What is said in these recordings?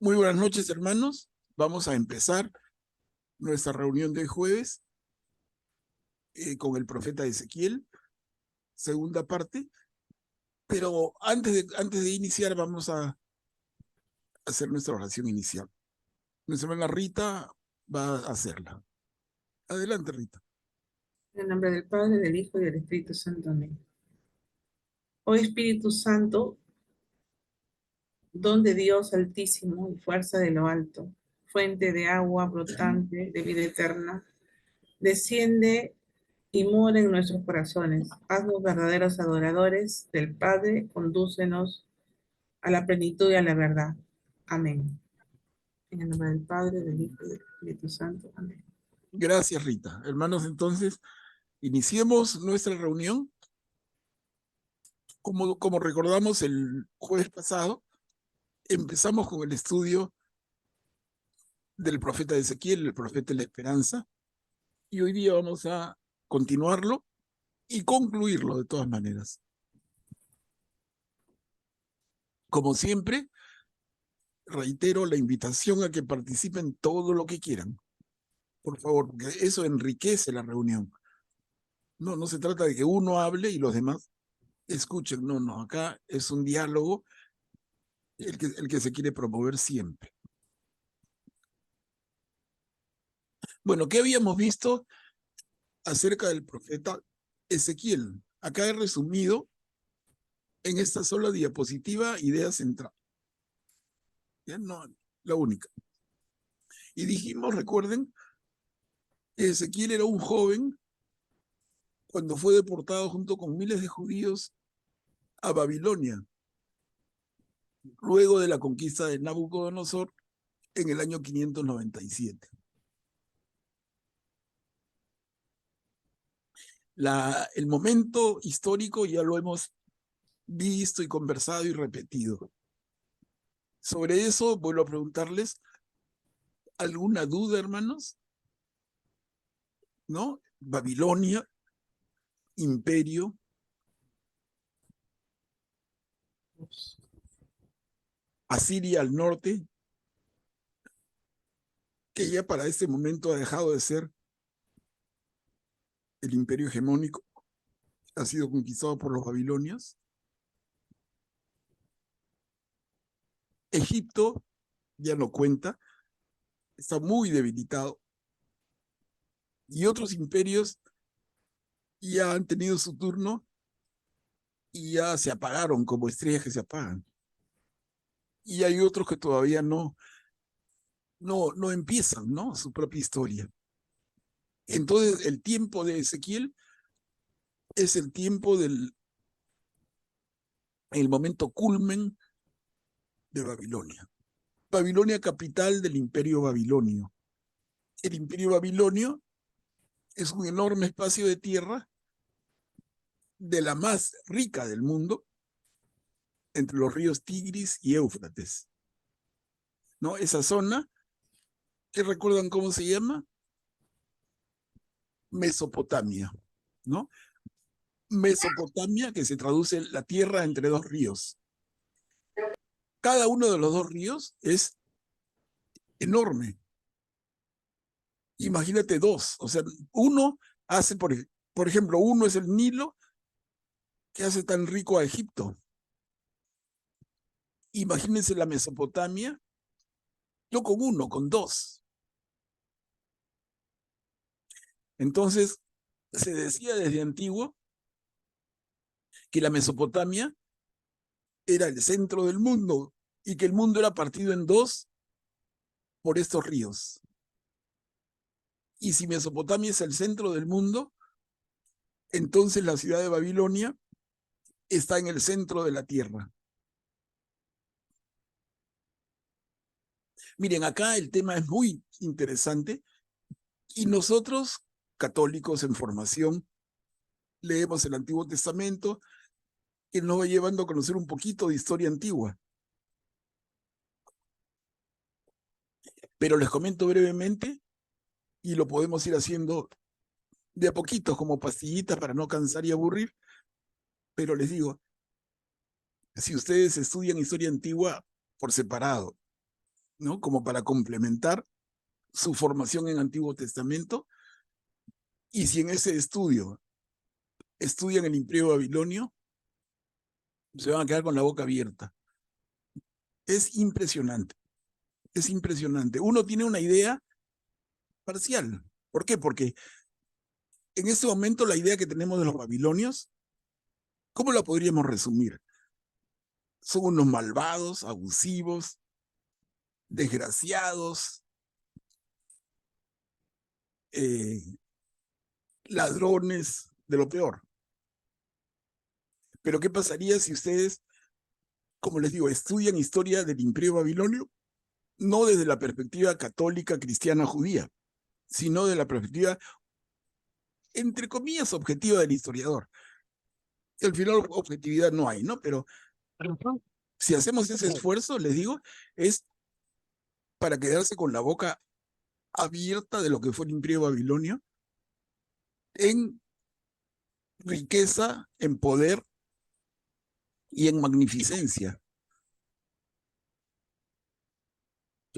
Muy buenas noches, hermanos. Vamos a empezar nuestra reunión de jueves con el profeta Ezequiel, segunda parte. Pero antes de iniciar, vamos a hacer nuestra oración inicial. Nuestra hermana Rita va a hacerla. Adelante, Rita. En el nombre del Padre, del Hijo y del Espíritu Santo. Amén. Oh Espíritu Santo, don de Dios Altísimo y fuerza de lo alto, fuente de agua brotante de vida eterna, desciende y mora en nuestros corazones. Haznos verdaderos adoradores del Padre, condúcenos a la plenitud y a la verdad. Amén. En el nombre del Padre, del Hijo y del Espíritu Santo. Amén. Gracias, Rita. Hermanos, entonces, iniciemos nuestra reunión. Como recordamos el jueves pasado, empezamos con el estudio del profeta Ezequiel, el profeta de la esperanza, y hoy día vamos a continuarlo y concluirlo de todas maneras. Como siempre, reitero la invitación a que participen todo lo que quieran. Por favor, porque eso enriquece la reunión. No se trata de que uno hable y los demás escuchen. No, acá es un diálogo el que se quiere promover siempre. Bueno, ¿qué habíamos visto acerca del profeta Ezequiel? Acá he resumido en esta sola diapositiva idea central. ¿Ya? No, la única. Y dijimos, recuerden, que Ezequiel era un joven cuando fue deportado junto con miles de judíos a Babilonia, luego de la conquista de Nabucodonosor en el año 597. El momento histórico ya lo hemos visto y conversado y repetido. Sobre eso vuelvo a preguntarles, ¿alguna duda, hermanos? ¿No? Babilonia, imperio, Asiria al norte, que ya para este momento ha dejado de ser el imperio hegemónico, ha sido conquistado por los babilonios. Egipto ya no cuenta, está muy debilitado. Y otros imperios ya han tenido su turno y ya se apagaron como estrellas que se apagan. Y hay otros que todavía no empiezan, ¿no? Su propia historia. Entonces, el tiempo de Ezequiel es el tiempo el momento culmen de Babilonia. Babilonia, capital del imperio babilonio. El imperio babilonio es un enorme espacio de tierra de la más rica del mundo, entre los ríos Tigris y Éufrates, ¿no? Esa zona, ¿qué recuerdan cómo se llama? Mesopotamia, ¿no? Mesopotamia, que se traduce la tierra entre dos ríos. Cada uno de los dos ríos es enorme. Imagínate dos, o sea, uno hace, por ejemplo, uno es el Nilo, que hace tan rico a Egipto. Imagínense la Mesopotamia, no con uno, con dos. Entonces, se decía desde antiguo que la Mesopotamia era el centro del mundo y que el mundo era partido en dos por estos ríos. Y si Mesopotamia es el centro del mundo, entonces la ciudad de Babilonia está en el centro de la tierra. Miren, acá el tema es muy interesante y nosotros, católicos en formación, leemos el Antiguo Testamento que nos va llevando a conocer un poquito de historia antigua. Pero les comento brevemente y lo podemos ir haciendo de a poquitos como pastillitas para no cansar y aburrir. Pero les digo, si ustedes estudian historia antigua por separado ¿no? Como para complementar su formación en Antiguo Testamento. Y si en ese estudio estudian el Imperio Babilonio, se van a quedar con la boca abierta. Es impresionante, es impresionante. Uno tiene una idea parcial. ¿Por qué? Porque en este momento la idea que tenemos de los babilonios, ¿cómo la podríamos resumir? Son unos malvados, abusivos, desgraciados, eh, ladrones, de lo peor. Pero ¿qué pasaría si ustedes, como les digo, estudian historia del Imperio Babilonio, no desde la perspectiva católica, cristiana, judía, sino de la perspectiva, entre comillas, objetiva del historiador? Y al final objetividad no hay, ¿no? Pero si hacemos ese esfuerzo, les digo, es para quedarse con la boca abierta de lo que fue el Imperio Babilonio en riqueza, en poder y en magnificencia.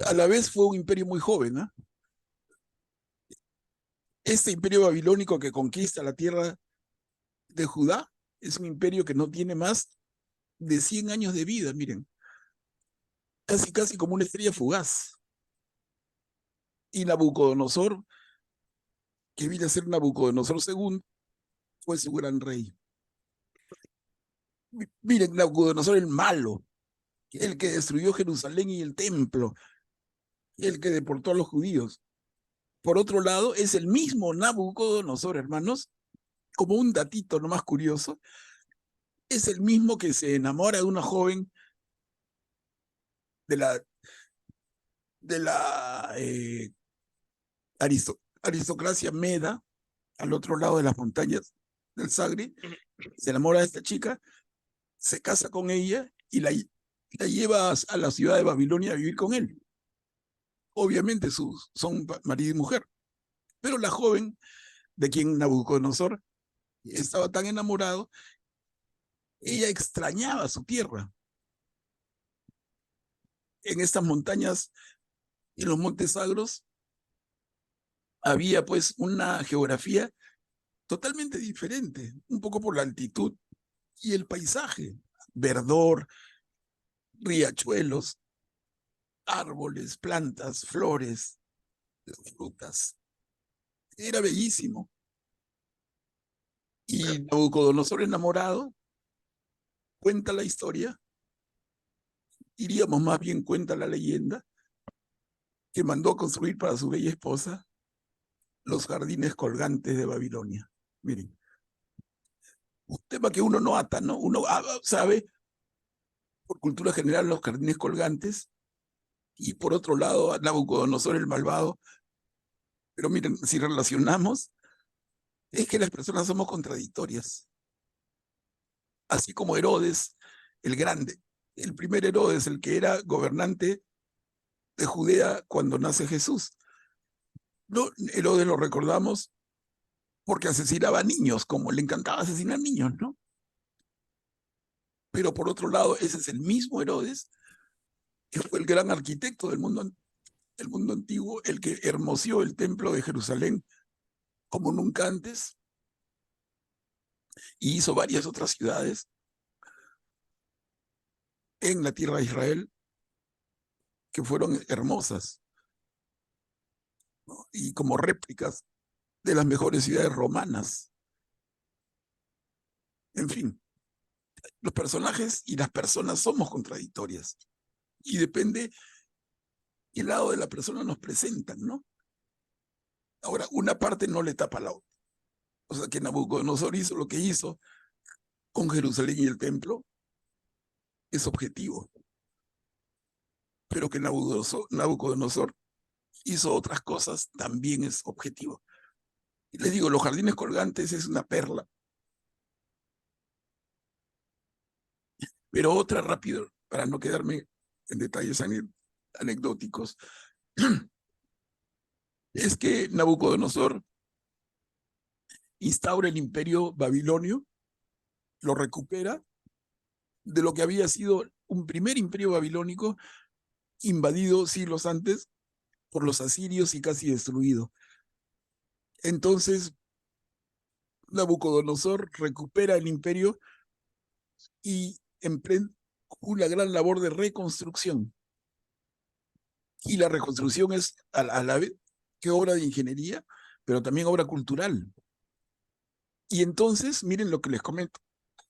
A la vez fue un imperio muy joven, ¿eh? Este imperio babilónico que conquista la tierra de Judá es un imperio que no tiene más de 100 años de vida, miren, casi casi como una estrella fugaz. Y Nabucodonosor, que viene a ser Nabucodonosor II, fue su gran rey. Miren, Nabucodonosor el malo, el que destruyó Jerusalén y el templo, el que deportó a los judíos. Por otro lado, es el mismo Nabucodonosor, hermanos, como un datito no más curioso, es el mismo que se enamora de una joven de la, de la aristocracia meda, al otro lado de las montañas del Sagri, se enamora de esta chica, se casa con ella y la lleva a la ciudad de Babilonia a vivir con él. Obviamente son marido y mujer, pero la joven de quien Nabucodonosor estaba tan enamorado, ella extrañaba su tierra. En estas montañas, en los montes sagros, había pues una geografía totalmente diferente, un poco por la altitud y el paisaje, verdor, riachuelos, árboles, plantas, flores, frutas. Era bellísimo. Y Nabucodonosor enamorado cuenta la historia, diríamos más bien cuenta la leyenda, que mandó construir para su bella esposa los jardines colgantes de Babilonia. Miren, un tema que uno no ata, ¿no? Uno sabe por cultura general los jardines colgantes y por otro lado a Nabucodonosor el malvado. Pero miren, si relacionamos, es que las personas somos contradictorias. Así como Herodes el Grande, el primer Herodes, el que era gobernante de Judea cuando nace Jesús. No, Herodes lo recordamos porque asesinaba niños, como le encantaba asesinar niños, ¿no? Pero por otro lado, ese es el mismo Herodes que fue el gran arquitecto del mundo antiguo, el que hermoseó el templo de Jerusalén como nunca antes y hizo varias otras ciudades en la tierra de Israel que fueron hermosas, ¿no? Y como réplicas de las mejores ciudades romanas. En fin, los personajes y las personas somos contradictorias y depende qué lado de la persona nos presentan, ¿no? Ahora, una parte no le tapa la otra. O sea, que Nabucodonosor hizo lo que hizo con Jerusalén y el templo es objetivo, pero que Nabucodonosor hizo otras cosas también es objetivo. Y les digo, los jardines colgantes es una perla. Pero otra rápido, para no quedarme en detalles anecdóticos, es que Nabucodonosor instaura el imperio babilonio, lo recupera de lo que había sido un primer imperio babilónico invadido siglos antes por los asirios y casi destruido. Entonces, Nabucodonosor recupera el imperio y emprende una gran labor de reconstrucción. Y la reconstrucción es a la vez que obra de ingeniería, pero también obra cultural. Y entonces, miren lo que les comento.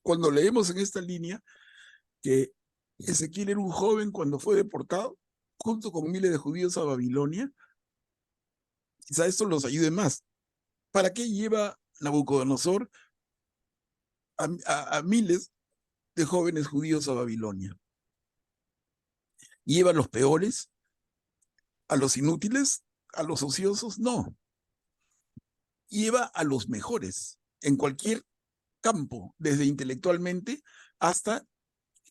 Cuando leemos en esta línea que Ezequiel era un joven cuando fue deportado, junto con miles de judíos a Babilonia, quizá esto los ayude más. ¿Para qué lleva Nabucodonosor a miles de jóvenes judíos a Babilonia? ¿Lleva a los peores? ¿A los inútiles? ¿A los ociosos? No. Lleva a los mejores en cualquier campo, desde intelectualmente hasta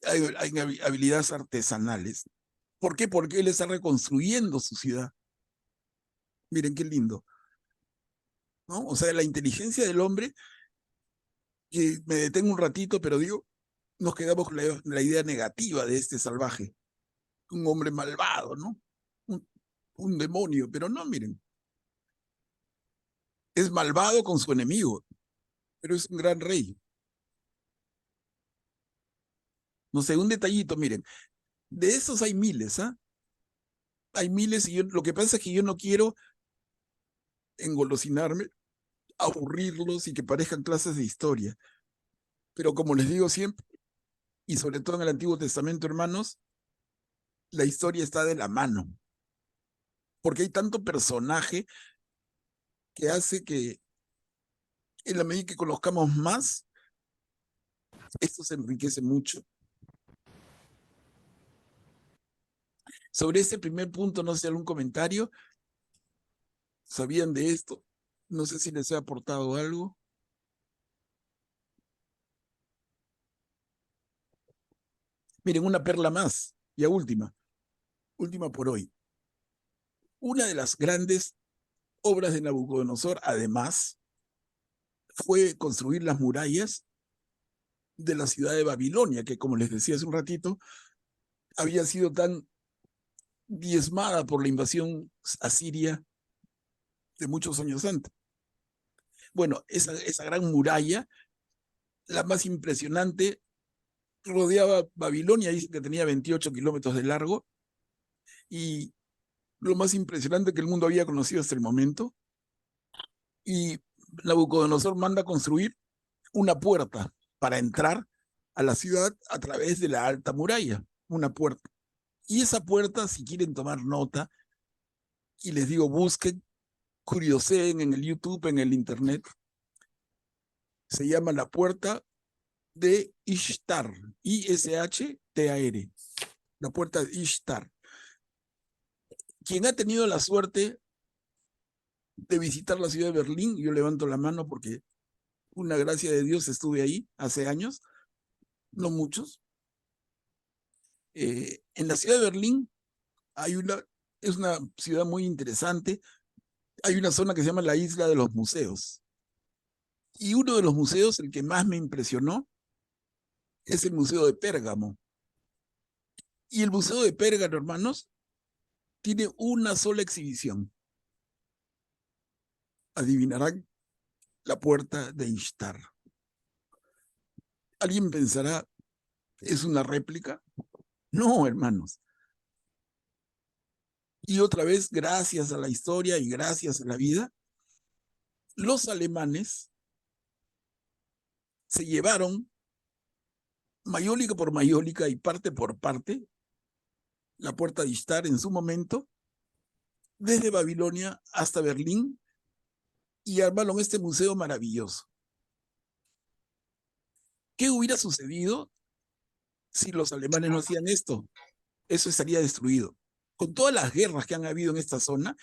en habilidades artesanales. ¿Por qué? Porque él está reconstruyendo su ciudad. Miren qué lindo, ¿no? O sea, la inteligencia del hombre, que me detengo un ratito, pero digo, nos quedamos con la idea negativa de este salvaje, un hombre malvado, ¿no? Un demonio, pero no, miren, es malvado con su enemigo, pero es un gran rey. No sé, un detallito, miren, de esos hay miles, ¿ah? Hay miles y lo que pasa es que yo no quiero engolosinarme, aburrirlos y que parezcan clases de historia. Pero como les digo siempre, y sobre todo en el Antiguo Testamento, hermanos, la historia está de la mano. Porque hay tanto personaje que hace que en la medida que conozcamos más, esto se enriquece mucho. Sobre este primer punto, no sé, algún comentario. ¿Sabían de esto? No sé si les he aportado algo. Miren, una perla más, ya última por hoy. Una de las grandes obras de Nabucodonosor, además, fue construir las murallas de la ciudad de Babilonia, que como les decía hace un ratito, había sido tan diezmada por la invasión asiria de muchos años antes. Bueno, esa gran muralla, la más impresionante, rodeaba Babilonia, dice que tenía 28 kilómetros de largo, y lo más impresionante que el mundo había conocido hasta el momento. Y Nabucodonosor manda construir una puerta para entrar a la ciudad a través de la alta muralla, una puerta. Y esa puerta, si quieren tomar nota, y les digo, busquen, curioseen en el YouTube, en el Internet, se llama la puerta de Ishtar, I-S-H-T-A-R, la puerta de Ishtar. Quien ha tenido la suerte de visitar la ciudad de Berlín, yo levanto la mano porque una gracia de Dios estuve ahí hace años, no muchos. En la ciudad de Berlín es una ciudad muy interesante. Hay una zona que se llama la Isla de los Museos. Y uno de los museos, el que más me impresionó, es el Museo de Pérgamo. Y el Museo de Pérgamo, hermanos, tiene una sola exhibición. Adivinarán, la puerta de Ishtar. Alguien pensará, ¿es una réplica? No, hermanos. Y otra vez, gracias a la historia y gracias a la vida, los alemanes se llevaron mayólica por mayólica y parte por parte la puerta de Ishtar en su momento, desde Babilonia hasta Berlín, y armaron este museo maravilloso. ¿Qué hubiera sucedido si los alemanes no hacían esto? Eso estaría destruido. Con todas las guerras que han habido en esta zona,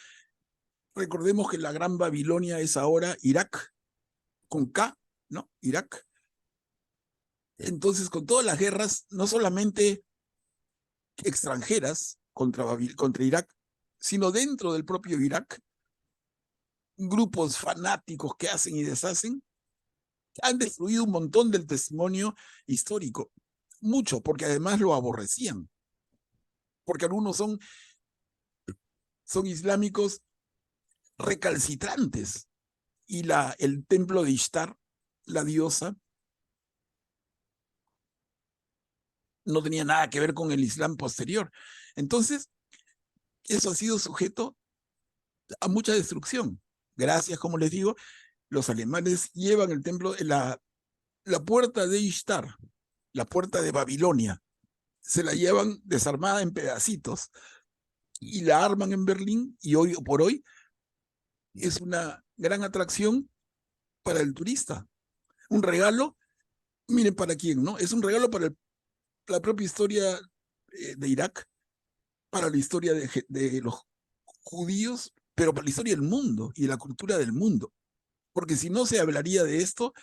recordemos que la Gran Babilonia es ahora Irak, con K, ¿no? Irak. Entonces, con todas las guerras, no solamente extranjeras contra Irak, sino dentro del propio Irak, grupos fanáticos que hacen y deshacen, han destruido un montón del testimonio histórico. Mucho, porque además lo aborrecían. porque algunos son islámicos recalcitrantes. Y el templo de Ishtar, la diosa, no tenía nada que ver con el Islam posterior. Entonces, eso ha sido sujeto a mucha destrucción. Gracias, como les digo, los alemanes llevan el templo, la puerta de Ishtar, la puerta de Babilonia, se la llevan desarmada en pedacitos y la arman en Berlín, y hoy por hoy es una gran atracción para el turista. Un regalo, miren para quién, ¿no? Es un regalo para la propia historia de Irak, para la historia de los judíos, pero para la historia del mundo y la cultura del mundo. Porque si no, se hablaría de esto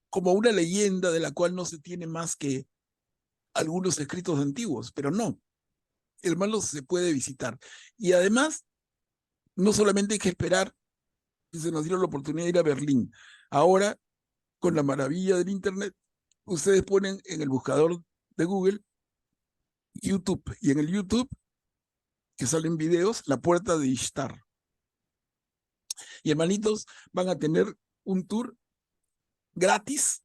como una leyenda de la cual no se tiene más que algunos escritos antiguos, pero no, el malo se puede visitar. Y además, no solamente hay que esperar que se nos diera la oportunidad de ir a Berlín. Ahora, con la maravilla del Internet, ustedes ponen en el buscador de Google YouTube, y en el YouTube, que salen videos, la puerta de Ishtar. Y hermanitos, van a tener un tour gratis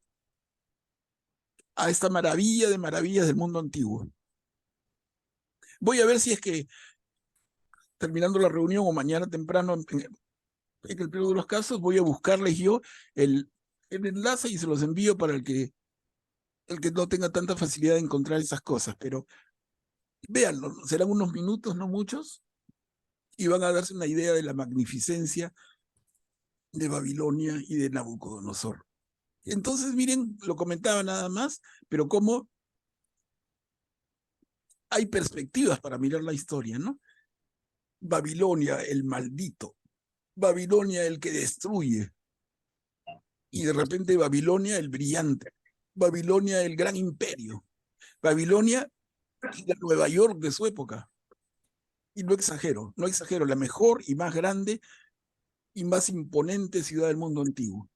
a esta maravilla de maravillas del mundo antiguo. Voy a ver si es que terminando la reunión o mañana temprano, en el peor de los casos, voy a buscarles yo el enlace y se los envío para el que no tenga tanta facilidad de encontrar esas cosas. Pero véanlo, serán unos minutos, no muchos, y van a darse una idea de la magnificencia de Babilonia y de Nabucodonosor. Entonces, miren, lo comentaba nada más, pero cómo hay perspectivas para mirar la historia, ¿no? Babilonia, el maldito. Babilonia, el que destruye. Y de repente Babilonia, el brillante. Babilonia, el gran imperio. Babilonia, la Nueva York de su época. Y no exagero, la mejor y más grande y más imponente ciudad del mundo antiguo.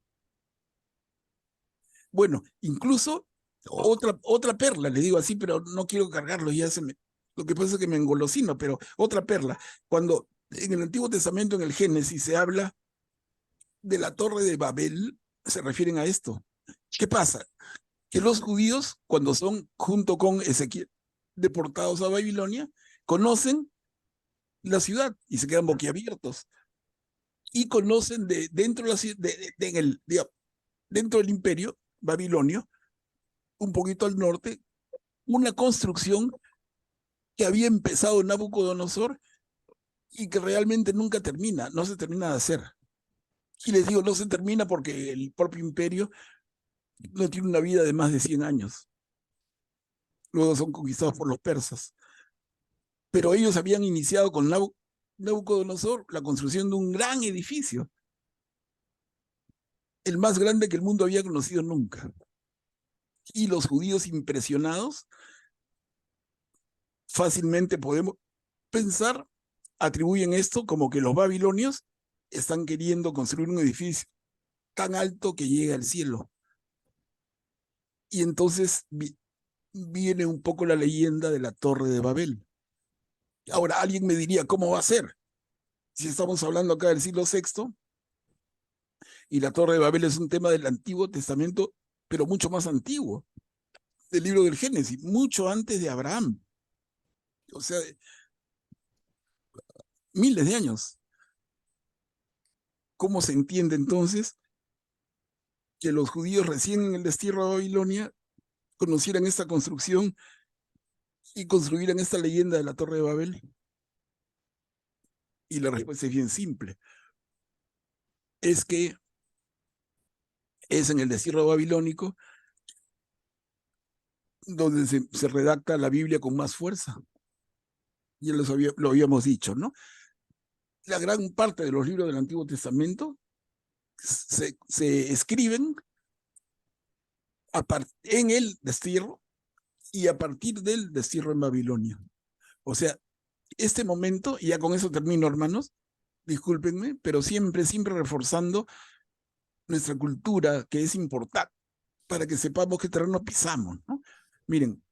Bueno, incluso otra perla, le digo así, pero no quiero cargarlo, lo que pasa es que me engolosino, pero otra perla. Cuando en el Antiguo Testamento, en el Génesis, se habla de la Torre de Babel, se refieren a esto. ¿Qué pasa? Que los judíos, cuando son, junto con Ezequiel, deportados a Babilonia, conocen la ciudad y se quedan boquiabiertos. Y conocen dentro del imperio babilonio, un poquito al norte, una construcción que había empezado Nabucodonosor y que realmente nunca termina, no se termina de hacer. Y les digo, no se termina porque el propio imperio no tiene una vida de más de 100 años. Luego son conquistados por los persas. Pero ellos habían iniciado con Nabucodonosor la construcción de un gran edificio, el más grande que el mundo había conocido nunca. Y los judíos, impresionados, fácilmente podemos pensar, atribuyen esto como que los babilonios están queriendo construir un edificio tan alto que llega al cielo. Y entonces viene un poco la leyenda de la Torre de Babel. Ahora, alguien me diría, ¿cómo va a ser? Si estamos hablando acá del siglo VI, y la Torre de Babel es un tema del Antiguo Testamento, pero mucho más antiguo, del libro del Génesis, mucho antes de Abraham. O sea, miles de años. ¿Cómo se entiende entonces que los judíos recién en el destierro de Babilonia conocieran esta construcción y construyeran esta leyenda de la Torre de Babel? Y la respuesta es bien simple. Es que es en el destierro babilónico donde se redacta la Biblia con más fuerza. Ya lo habíamos dicho, ¿no? La gran parte de los libros del Antiguo Testamento se escriben en el destierro y a partir del destierro en Babilonia. O sea, este momento, y ya con eso termino, hermanos, discúlpenme, pero siempre reforzando nuestra cultura, que es importante para que sepamos qué terreno pisamos, ¿no? Miren,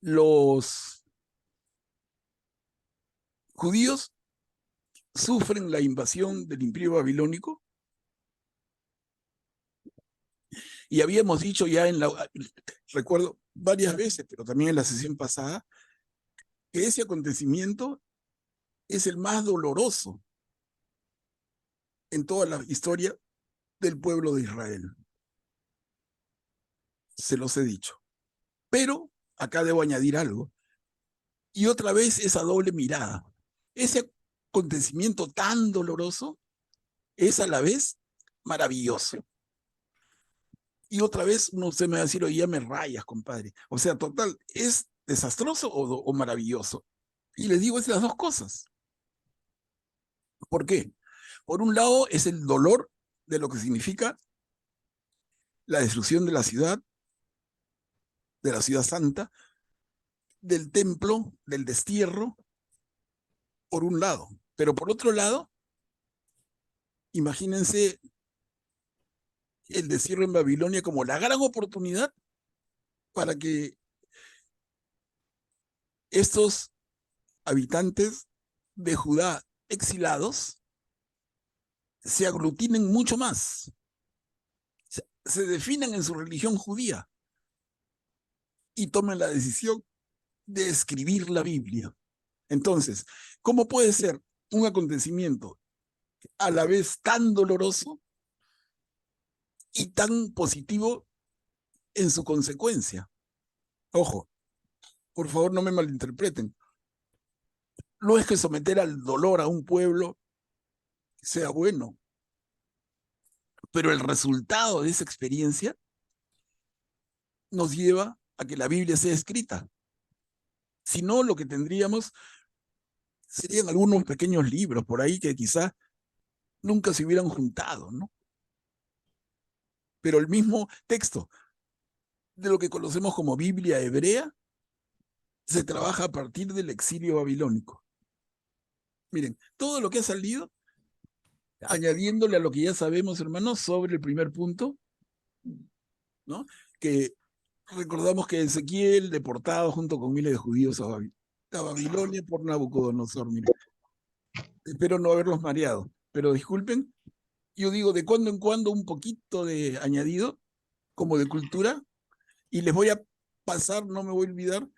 Los judíos sufren la invasión del Imperio Babilónico y habíamos dicho ya recuerdo varias veces, pero también en la sesión pasada, que ese acontecimiento es el más doloroso en toda la historia del pueblo de Israel. Se los he dicho. Pero acá debo añadir algo. Y otra vez esa doble mirada. Ese acontecimiento tan doloroso es a la vez maravilloso. Y otra vez usted me va a decir, oye, ya me rayas, compadre. O sea, total, ¿es desastroso o maravilloso? Y les digo, es las dos cosas. ¿Por qué? Por un lado, es el dolor de lo que significa la destrucción de la ciudad santa, del templo, del destierro, por un lado. Pero por otro lado, imagínense el destierro en Babilonia como la gran oportunidad para que estos habitantes de Judá exilados se aglutinen mucho más, se definan en su religión judía y tomen la decisión de escribir la Biblia. Entonces, ¿cómo puede ser un acontecimiento a la vez tan doloroso y tan positivo en su consecuencia? Ojo, por favor no me malinterpreten. No es que someter al dolor a un pueblo sea bueno, pero el resultado de esa experiencia nos lleva a que la Biblia sea escrita. Si no, lo que tendríamos serían algunos pequeños libros por ahí que quizá nunca se hubieran juntado, ¿no? Pero el mismo texto de lo que conocemos como Biblia hebrea se trabaja a partir del exilio babilónico. Miren, todo lo que ha salido, añadiéndole a lo que ya sabemos, hermanos, sobre el primer punto, ¿no? Que recordamos que Ezequiel, deportado junto con miles de judíos a Babilonia por Nabucodonosor, miren. Espero no haberlos mareado, pero disculpen, yo digo de cuando en cuando un poquito de añadido, como de cultura, y les voy a pasar, no me voy a olvidar,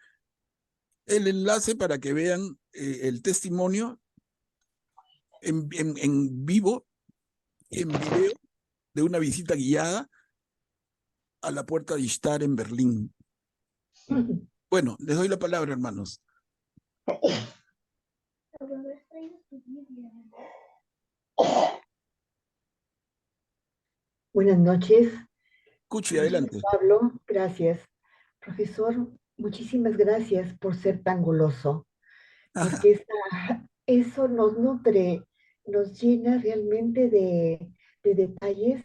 el enlace para que vean el testimonio en vivo, en video, de una visita guiada a la puerta de Ishtar en Berlín. Bueno, les doy la palabra, hermanos. Buenas noches. Cuchi, adelante. Pablo, gracias. Profesor, muchísimas gracias por ser tan goloso, porque eso nos nutre, nos llena realmente de detalles,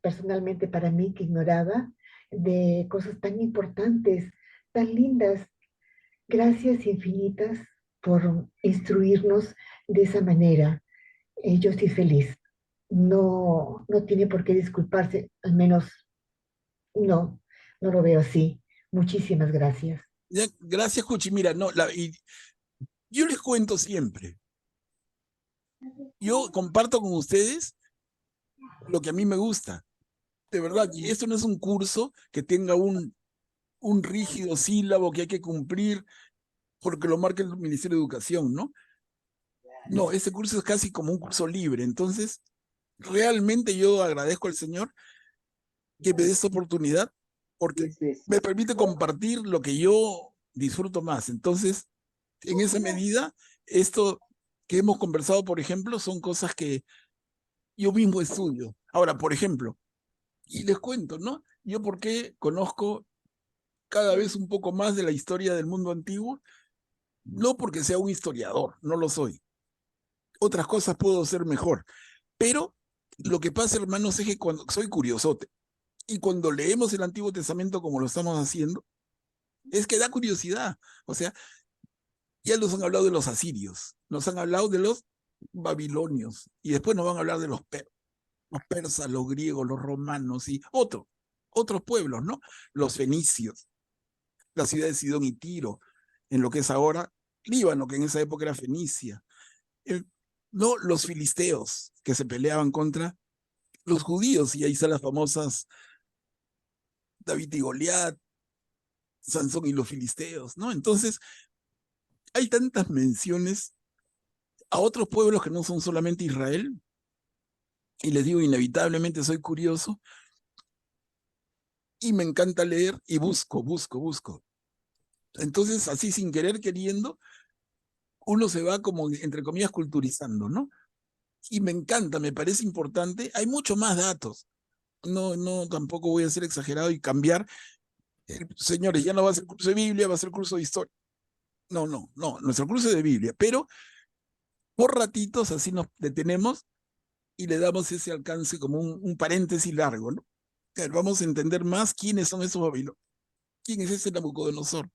personalmente para mí que ignoraba, de cosas tan importantes, tan lindas. Gracias infinitas por instruirnos de esa manera. Yo estoy feliz. No, no tiene por qué disculparse, al menos no, no lo veo así. Muchísimas gracias. Ya, gracias, Cuchi. Mira, no, yo les cuento siempre. Yo comparto con ustedes lo que a mí me gusta. De verdad, y esto no es un curso que tenga un rígido sílabo que hay que cumplir porque lo marca el Ministerio de Educación, ¿no? No, ese curso es casi como un curso libre. Entonces, realmente yo agradezco al Señor que me dé esta oportunidad porque me permite compartir lo que yo disfruto más. Entonces, en esa medida, esto que hemos conversado, por ejemplo, son cosas que yo mismo estudio. Ahora, por ejemplo, y les cuento, ¿no? Yo porque conozco cada vez un poco más de la historia del mundo antiguo, no porque sea un historiador, no lo soy. Otras cosas puedo ser mejor, pero lo que pasa, hermanos, es que cuando soy curiosote y cuando leemos el Antiguo Testamento como lo estamos haciendo, es que da curiosidad. O sea, ya nos han hablado de los asirios, nos han hablado de los babilonios y después nos van a hablar de los persas, los griegos, los romanos y otros pueblos, ¿no? Los fenicios. la ciudad de Sidón y Tiro, en lo que es ahora Líbano, que en esa época era Fenicia. No los filisteos que se peleaban contra los judíos, y ahí están las famosas David y Goliat, Sansón y los filisteos, ¿no? Entonces, hay tantas menciones a otros pueblos que no son solamente Israel, y les digo, inevitablemente soy curioso, y me encanta leer, y busco. Entonces, así sin querer, queriendo, uno se va como, entre comillas, culturizando, ¿no? Y me encanta, me parece importante. Hay mucho más datos. No, tampoco voy a ser exagerado y cambiar. Señores, ya no va a ser curso de Biblia, va a ser curso de historia. No, nuestro curso es de Biblia, pero por ratitos así nos detenemos y le damos ese alcance como un paréntesis largo, ¿no? Vamos a entender más quiénes son esos babilonios, quién es ese Nabucodonosor.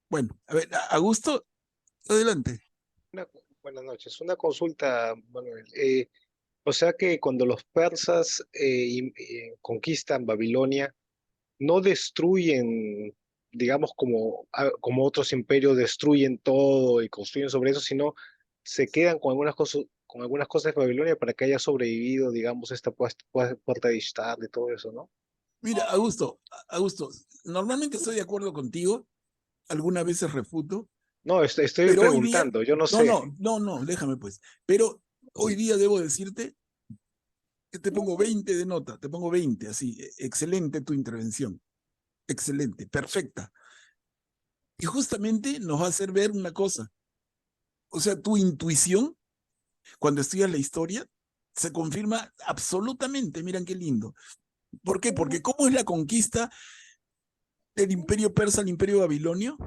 Bueno, a ver, Augusto, adelante. Una- buenas noches. Una consulta, Manuel. O sea que cuando los persas conquistan Babilonia, no destruyen, digamos, como otros imperios destruyen todo y construyen sobre eso, sino se quedan con algunas cosas de Babilonia para que haya sobrevivido, digamos, esta puerta de Ishtar y todo eso, ¿no? Mira, Augusto, normalmente estoy de acuerdo contigo, algunas veces refuto, No, estoy pero hoy día, preguntando, yo no sé. déjame pues, pero hoy día debo decirte que te pongo 20 de nota, te pongo 20, así, excelente tu intervención, excelente, perfecta. Y justamente nos va a hacer ver una cosa, o sea, tu intuición, cuando estudias la historia, se confirma absolutamente, miren qué lindo. ¿Por qué? Porque ¿cómo es la conquista del imperio persa al imperio babilonio?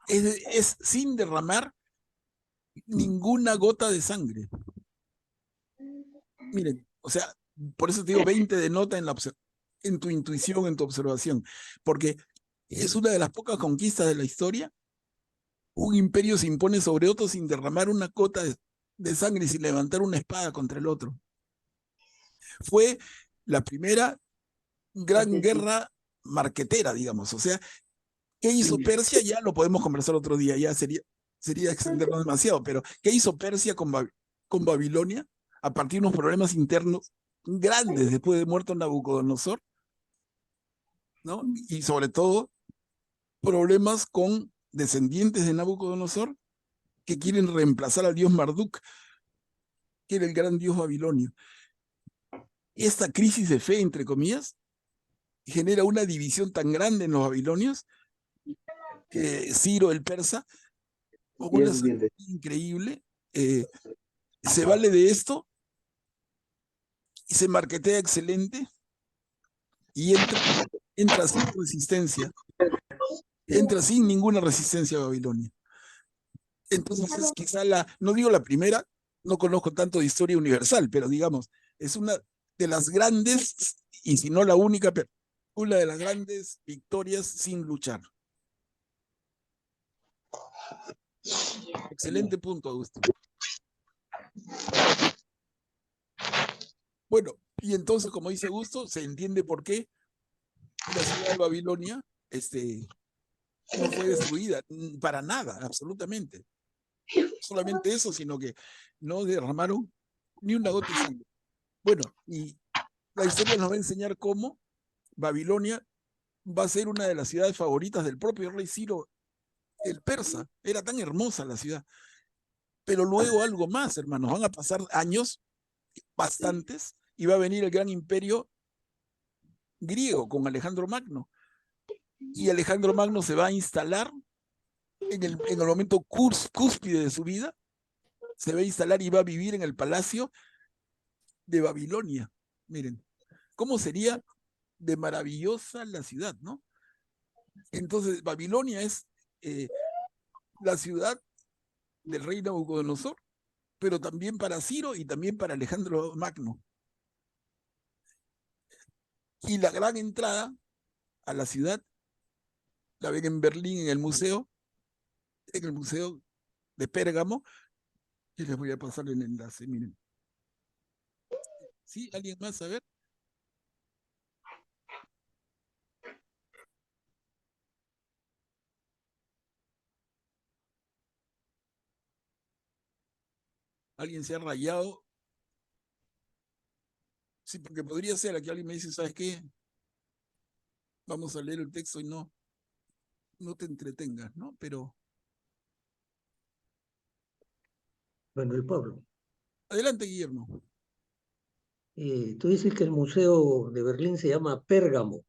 Es sin derramar ninguna gota de sangre. Miren, o sea, por eso te digo 20 de nota en tu intuición, en tu observación, porque es una de las pocas conquistas de la historia. Un imperio se impone sobre otro sin derramar una gota de sangre y sin levantar una espada contra el otro. Fue la primera gran guerra marquetera, digamos. O sea, ¿qué hizo Persia? Ya lo podemos conversar otro día, ya sería extendernos demasiado, pero ¿qué hizo Persia con Babilonia? A partir de unos problemas internos grandes después de muerto Nabucodonosor, ¿no? Y sobre todo problemas con descendientes de Nabucodonosor que quieren reemplazar al dios Marduk, que era el gran dios babilonio. Esta crisis de fe, entre comillas, genera una división tan grande en los babilonios que Ciro el persa, con una sabiduría increíble, se vale de esto y se marketea excelente y entra sin resistencia, entra sin ninguna resistencia a Babilonia. Entonces es quizá no digo la primera, no conozco tanto de historia universal, pero digamos, es una de las grandes, y si no la única, pero una de las grandes victorias sin luchar. Excelente punto, Augusto. Bueno, y entonces, como dice Augusto, se entiende por qué la ciudad de Babilonia no fue destruida, para nada, absolutamente. No solamente eso, sino que no derramaron ni una gota de sangre. Bueno, y la historia nos va a enseñar cómo Babilonia va a ser una de las ciudades favoritas del propio rey Ciro el persa. Era tan hermosa la ciudad. Pero luego algo más, hermanos, van a pasar años, bastantes, y va a venir el gran imperio griego con Alejandro Magno. Y Alejandro Magno se va a instalar en el momento cúspide de su vida, se va a instalar y va a vivir en el palacio de Babilonia. Miren, ¿cómo sería de maravillosa la ciudad, ¿no? Entonces, Babilonia es la ciudad del rey Nabucodonosor, pero también para Ciro y también para Alejandro Magno. Y la gran entrada a la ciudad la ven en Berlín, en el museo de Pérgamo, y les voy a pasar el enlace, miren. ¿Sí? ¿Alguien más? A ver. alguien se ha rayado. Sí, porque podría ser aquí alguien me dice, ¿sabes qué? Vamos a leer el texto y no te entretengas, ¿no? Pero Bueno, el Pablo. adelante, Guillermo. Tú dices que el museo de Berlín se llama Pérgamo.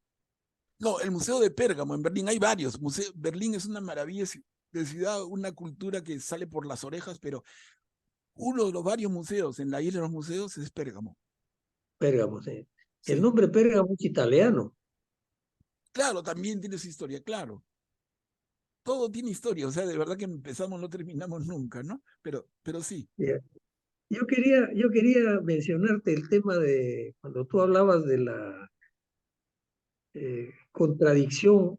No, el Museo de Pérgamo en Berlín, hay varios. Berlín es una maravilla de ciudad, una cultura que sale por las orejas, pero uno de los varios museos en la isla de los museos es Pérgamo. Pérgamo, sí. El Sí, nombre Pérgamo es italiano. claro, también tiene su historia, claro. Todo tiene historia, o sea, de verdad que empezamos, no terminamos nunca, ¿no? Pero sí, Ya. Yo quería mencionarte el tema de cuando tú hablabas de la contradicción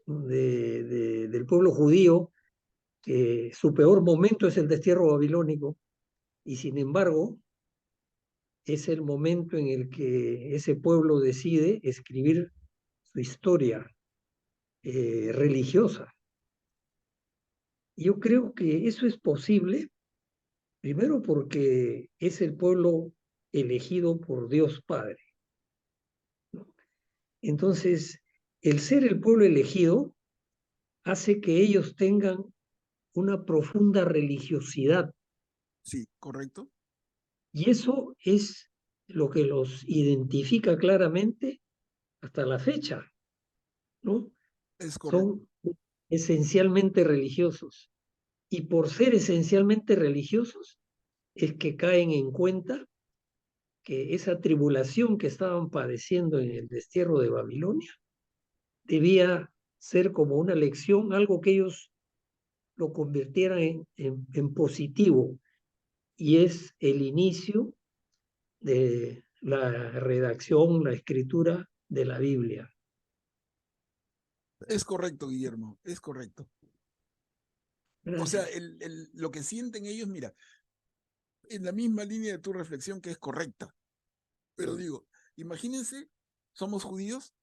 del pueblo judío, que su peor momento es el destierro babilónico, y sin embargo es el momento en el que ese pueblo decide escribir su historia religiosa. Yo creo que eso es posible, primero porque es el pueblo elegido por Dios Padre, ¿no? Entonces, el ser el pueblo elegido hace que ellos tengan una profunda religiosidad, sí, correcto. y eso es lo que los identifica claramente hasta la fecha, ¿no? Es correcto. Son esencialmente religiosos, y por ser esencialmente religiosos es que caen en cuenta que esa tribulación que estaban padeciendo en el destierro de Babilonia debía ser como una lección, algo que ellos lo convirtieran en positivo, y es el inicio de la redacción, la escritura de la Biblia. Es correcto, Guillermo, es correcto. O sea, Gracias. lo que sienten ellos, mira, en la misma línea de tu reflexión que es correcta. Pero digo, imagínense, somos judíos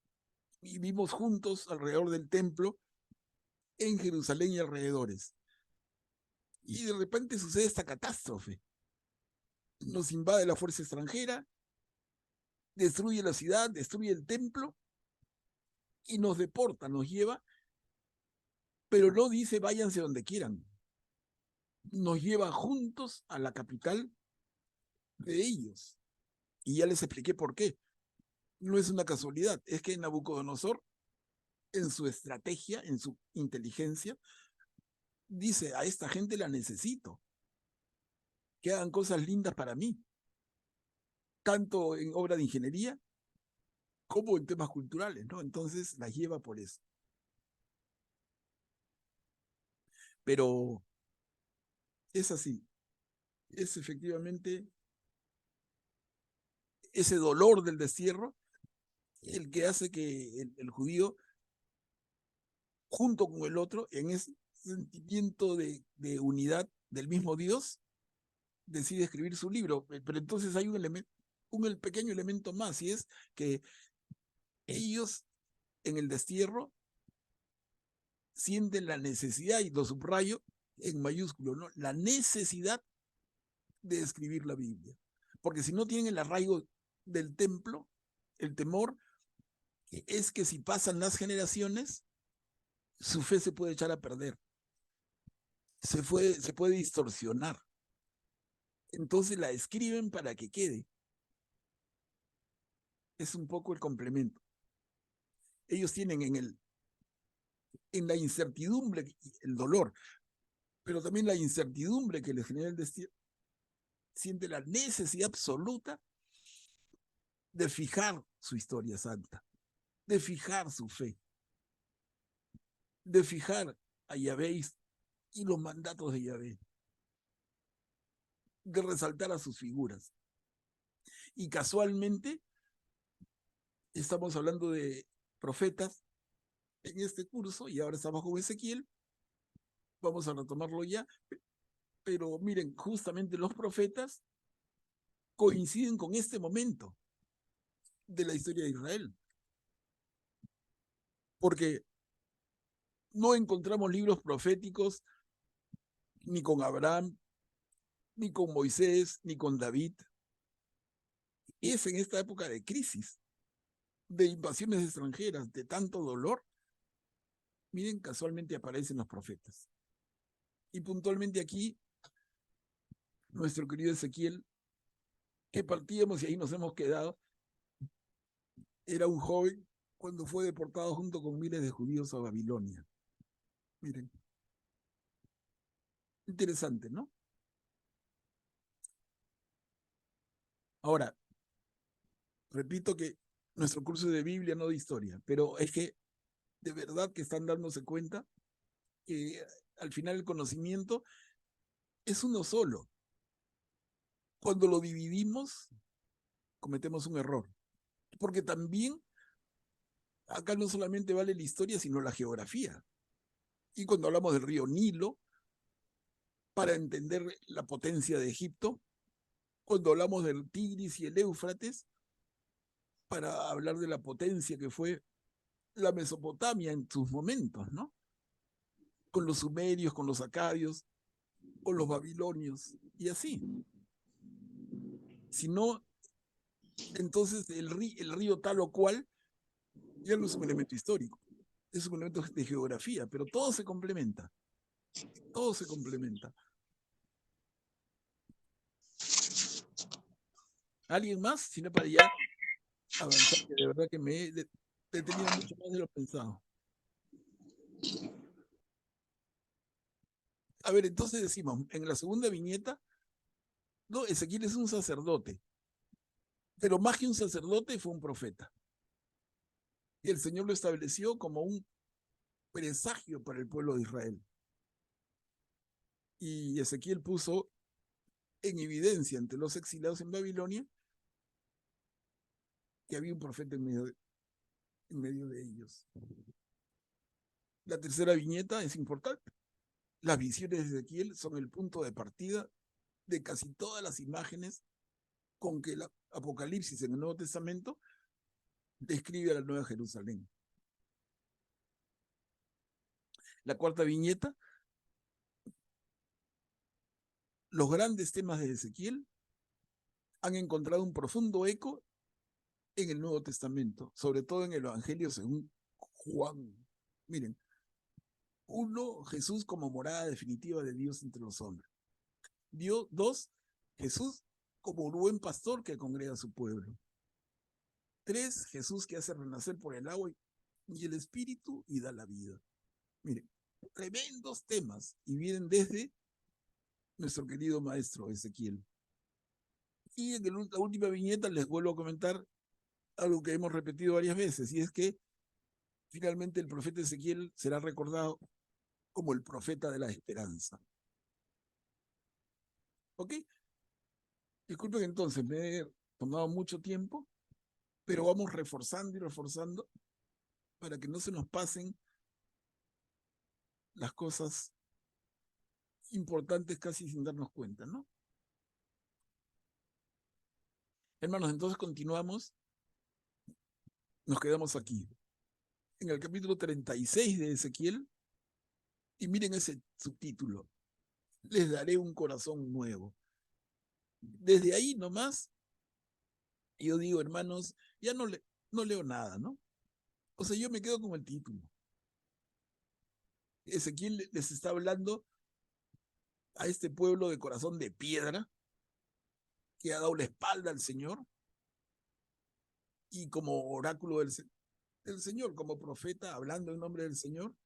y vivimos juntos alrededor del templo en Jerusalén y alrededores. Y de repente sucede esta catástrofe. Nos invade la fuerza extranjera, destruye la ciudad, destruye el templo y nos deporta, nos lleva, pero no dice váyanse donde quieran. Nos lleva juntos a la capital de ellos. Y ya les expliqué por qué. No es una casualidad, es que Nabucodonosor, en su estrategia, en su inteligencia, dice, a esta gente la necesito, que hagan cosas lindas para mí, tanto en obra de ingeniería como en temas culturales, ¿no? Entonces las lleva por eso. Pero es así, es efectivamente ese dolor del destierro el que hace que el judío, junto con el otro, en ese sentimiento de unidad del mismo Dios, decide escribir su libro. Pero entonces hay un pequeño elemento más, y es que ellos en el destierro sienten la necesidad, y lo subrayo en mayúsculo, ¿no? La necesidad de escribir la Biblia. Porque si no tienen el arraigo del templo, el temor es que si pasan las generaciones, su fe se puede echar a perder, se puede distorsionar. Entonces la escriben para que quede. Es un poco el complemento. Ellos tienen en la incertidumbre, el dolor, pero también la incertidumbre que les genera el destino, siente la necesidad absoluta de fijar su historia santa, de fijar su fe, de fijar a Yahvé y los mandatos de Yahvé, de resaltar a sus figuras. Y casualmente estamos hablando de profetas en este curso, y ahora estamos con Ezequiel, vamos a retomarlo ya, pero miren, justamente los profetas coinciden con este momento de la historia de Israel, porque no encontramos libros proféticos ni con Abraham, ni con Moisés, ni con David. Es en esta época de crisis, de invasiones extranjeras, de tanto dolor. Miren, casualmente aparecen los profetas. Y puntualmente aquí, nuestro querido Ezequiel, que partíamos y ahí nos hemos quedado, era un joven cuando fue deportado junto con miles de judíos a Babilonia. Miren. Interesante, ¿no? Ahora, repito que nuestro curso de Biblia, no de historia, pero es que de verdad que están dándose cuenta que al final el conocimiento es uno solo. Cuando lo dividimos, cometemos un error. Porque también acá no solamente vale la historia, sino la geografía. Y cuando hablamos del río Nilo, para entender la potencia de Egipto, cuando hablamos del Tigris y el Éufrates, para hablar de la potencia que fue la Mesopotamia en sus momentos, ¿no? Con los sumerios, con los acadios, con los babilonios, y así. Si no, entonces el río tal o cual ya no es un elemento histórico, es un elemento de geografía, pero todo se complementa. Todo se complementa. ¿Alguien más? Si no, para ya avanzar, que de verdad que me he detenido mucho más de lo pensado. A ver, entonces decimos, en la segunda viñeta, no, Ezequiel es un sacerdote, pero más que un sacerdote fue un profeta. Y el Señor lo estableció como un presagio para el pueblo de Israel. Y Ezequiel puso en evidencia ante los exiliados en Babilonia que había un profeta en medio de ellos. La tercera viñeta es importante. Las visiones de Ezequiel son el punto de partida de casi todas las imágenes con que el Apocalipsis en el Nuevo Testamento describe a la Nueva Jerusalén. La cuarta viñeta, los grandes temas de Ezequiel han encontrado un profundo eco en el Nuevo Testamento, sobre todo en el Evangelio según Juan. Miren, 1, Jesús como morada definitiva de Dios entre los hombres. 2, Jesús como un buen pastor que congrega a su pueblo. 3, Jesús que hace renacer por el agua y el espíritu y da la vida. Miren, tremendos temas y vienen desde nuestro querido maestro Ezequiel. Y en la última viñeta les vuelvo a comentar algo que hemos repetido varias veces, y es que finalmente el profeta Ezequiel será recordado como el profeta de la esperanza. ¿Ok? Disculpen entonces, me he tomado mucho tiempo, pero vamos reforzando y reforzando para que no se nos pasen las cosas importantes casi sin darnos cuenta, ¿no? Hermanos, entonces continuamos. Nos quedamos aquí, en el capítulo 36 de Ezequiel, y miren ese subtítulo: les daré un corazón nuevo. Desde ahí nomás, yo digo, hermanos, ya no leo nada, ¿no? O sea, yo me quedo con el título. Ezequiel les está hablando a este pueblo de corazón de piedra que ha dado la espalda al Señor, y como oráculo del Señor, como profeta, hablando en nombre del Señor,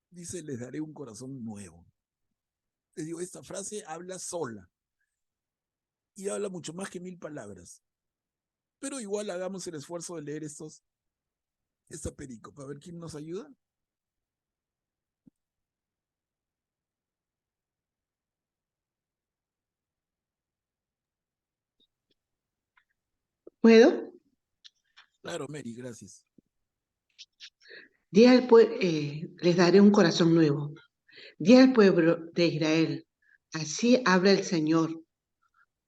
dice, les daré un corazón nuevo. Les digo, esta frase habla sola y habla mucho más que 1000 palabras. Pero igual hagamos el esfuerzo de leer esta perícopa. A ver quién nos ayuda. ¿Puedo? Claro, Mary, gracias. Les daré un corazón nuevo. Di al pueblo de Israel, así habla el Señor.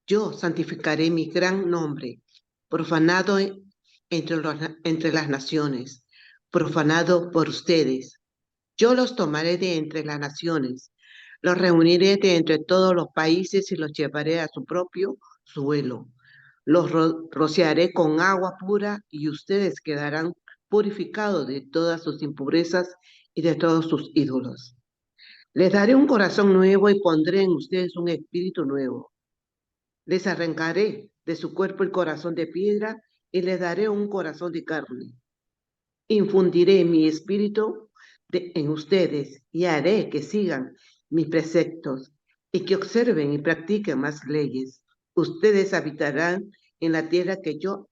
Yo santificaré mi gran nombre, profanado entre las naciones, profanado por ustedes. Yo los tomaré de entre las naciones, Los reuniré de entre todos los países y los llevaré a su propio suelo. Los rociaré con agua pura y ustedes quedarán purificados de todas sus impurezas y de todos sus ídolos. Les daré un corazón nuevo y pondré en ustedes un espíritu nuevo. Les arrancaré de su cuerpo el corazón de piedra y les daré un corazón de carne. Infundiré mi espíritu en ustedes y haré que sigan mis preceptos y que observen y practiquen más leyes. Ustedes habitarán en la tierra que yo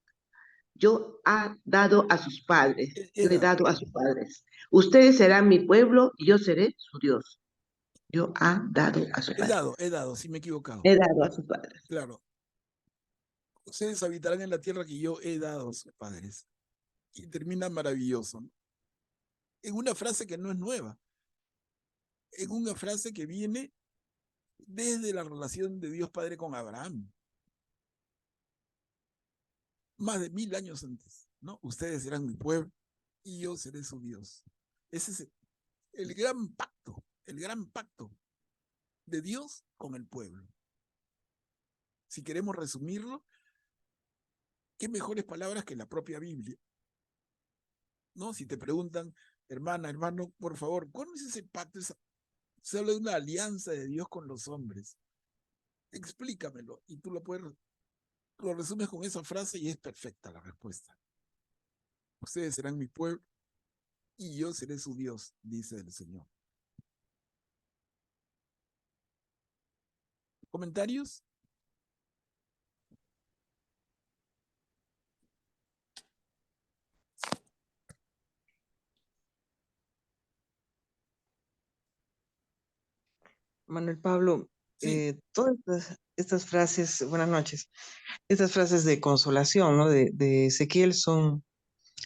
he dado a sus padres. Le he dado a sus padres. Ustedes serán mi pueblo y yo seré su Dios. Yo he dado a sus padres. He dado, sí me he equivocado. He dado a sus padres. Claro. Ustedes habitarán en la tierra que yo he dado a sus padres. Y termina maravilloso, ¿no? En una frase que no es nueva, en una frase que viene desde la relación de Dios Padre con Abraham, más de 1000 años antes, ¿no? Ustedes serán mi pueblo y yo seré su Dios. Ese es el gran pacto de Dios con el pueblo. Si queremos resumirlo, qué mejores palabras que la propia Biblia, ¿no? Si te preguntan, hermana, hermano, por favor, ¿cuál es ese pacto? Se habla de una alianza de Dios con los hombres. Explícamelo. Y tú lo resumes con esa frase y es perfecta la respuesta. Ustedes serán mi pueblo y yo seré su Dios, dice el Señor. ¿Comentarios? Manuel Pablo, Sí. todas estas frases, buenas noches, estas frases de consolación, ¿no? De Ezequiel son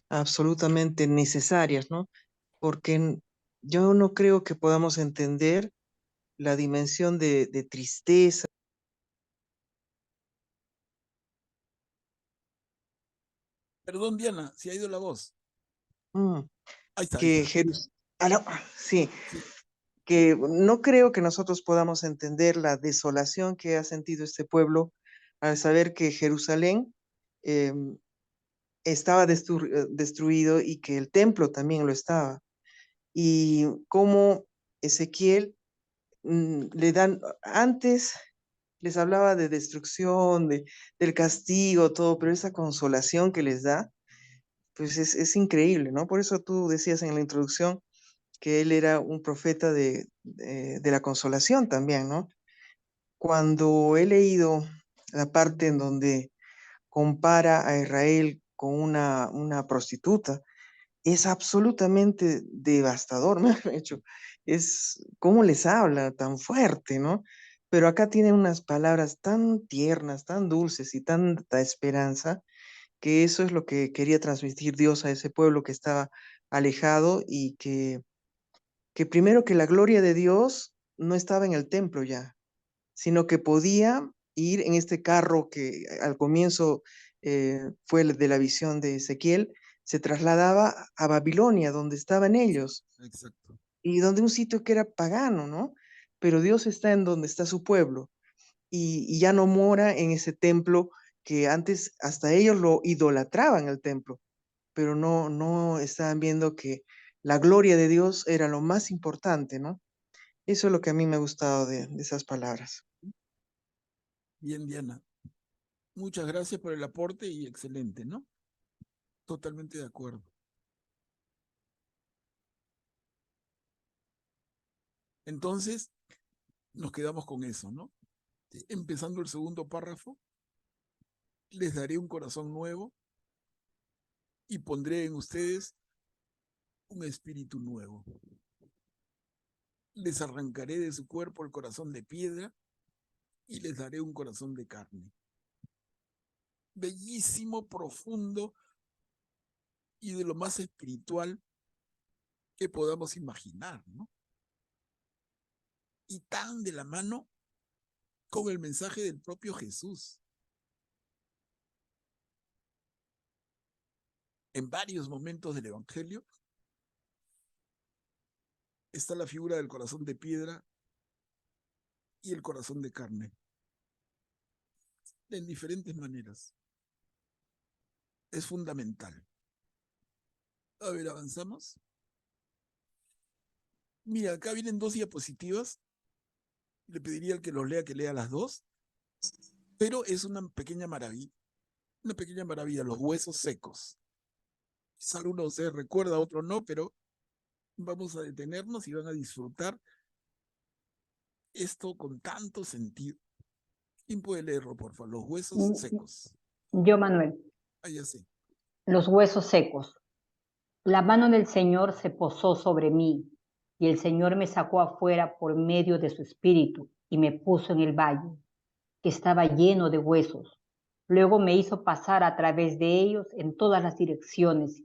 absolutamente necesarias, ¿no? Porque yo no creo que podamos entender la dimensión de tristeza. Perdón, Diana, si ha ido la voz. Mm, Ahí está, ahí que está. sí, Sí. que no creo que nosotros podamos entender la desolación que ha sentido este pueblo al saber que Jerusalén estaba destruido y que el templo también lo estaba. Y cómo Ezequiel le dan, antes les hablaba de destrucción, del castigo, todo, pero esa consolación que les da, pues es increíble, ¿no? Por eso tú decías en la introducción que él era un profeta de la consolación también, ¿no? Cuando he leído la parte en donde compara a Israel con una prostituta, es absolutamente devastador, me han hecho. Es cómo les habla tan fuerte, ¿no? Pero acá tiene unas palabras tan tiernas, tan dulces y tanta esperanza, que eso es lo que quería transmitir Dios a ese pueblo que estaba alejado y que primero que la gloria de Dios no estaba en el templo ya, sino que podía ir en este carro que al comienzo fue el de la visión de Ezequiel, se trasladaba a Babilonia, donde estaban ellos, Exacto. y donde un sitio que era pagano, ¿no? Pero Dios está en donde está su pueblo, y ya no mora en ese templo que antes hasta ellos lo idolatraban el templo, pero no estaban viendo que la gloria de Dios era lo más importante, ¿no? Eso es lo que a mí me ha gustado de esas palabras. Bien, Diana. Muchas gracias por el aporte y excelente, ¿no? Totalmente de acuerdo. Entonces, nos quedamos con eso, ¿no? Empezando el segundo párrafo, les daré un corazón nuevo y pondré en ustedes un espíritu nuevo. Les arrancaré de su cuerpo el corazón de piedra y les daré un corazón de carne. Bellísimo, profundo y de lo más espiritual que podamos imaginar, ¿no? Y tan de la mano con el mensaje del propio Jesús. En varios momentos del Evangelio está la figura del corazón de piedra y el corazón de carne, en diferentes maneras. Es fundamental. A ver, avanzamos. Mira, acá vienen 2 diapositivas. Le pediría al que los lea que lea las 2, pero es una pequeña maravilla. Una pequeña maravilla, los huesos secos. Quizá alguno de ustedes recuerda, otro no, pero vamos a detenernos y van a disfrutar esto con tanto sentido. ¿Quién puede leerlo, por favor? Los huesos secos. Yo, Manuel. Ah, ya sé. Los huesos secos. La mano del Señor se posó sobre mí, y el Señor me sacó afuera por medio de su espíritu y me puso en el valle, que estaba lleno de huesos. Luego me hizo pasar a través de ellos en todas las direcciones,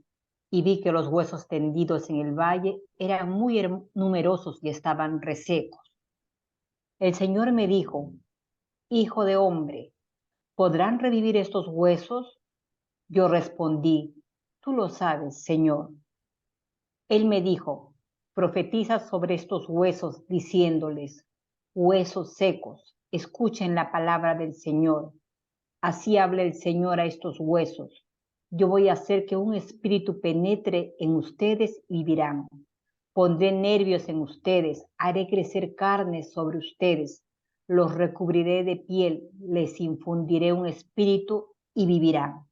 y vi que los huesos tendidos en el valle eran muy numerosos y estaban resecos. El Señor me dijo: Hijo de hombre, ¿podrán revivir estos huesos? Yo respondí: Tú lo sabes, Señor. Él me dijo: Profetiza sobre estos huesos, diciéndoles: Huesos secos, escuchen la palabra del Señor. Así habla el Señor a estos huesos: Yo voy a hacer que un espíritu penetre en ustedes y vivirán. Pondré nervios en ustedes, haré crecer carne sobre ustedes, los recubriré de piel, les infundiré un espíritu y vivirán.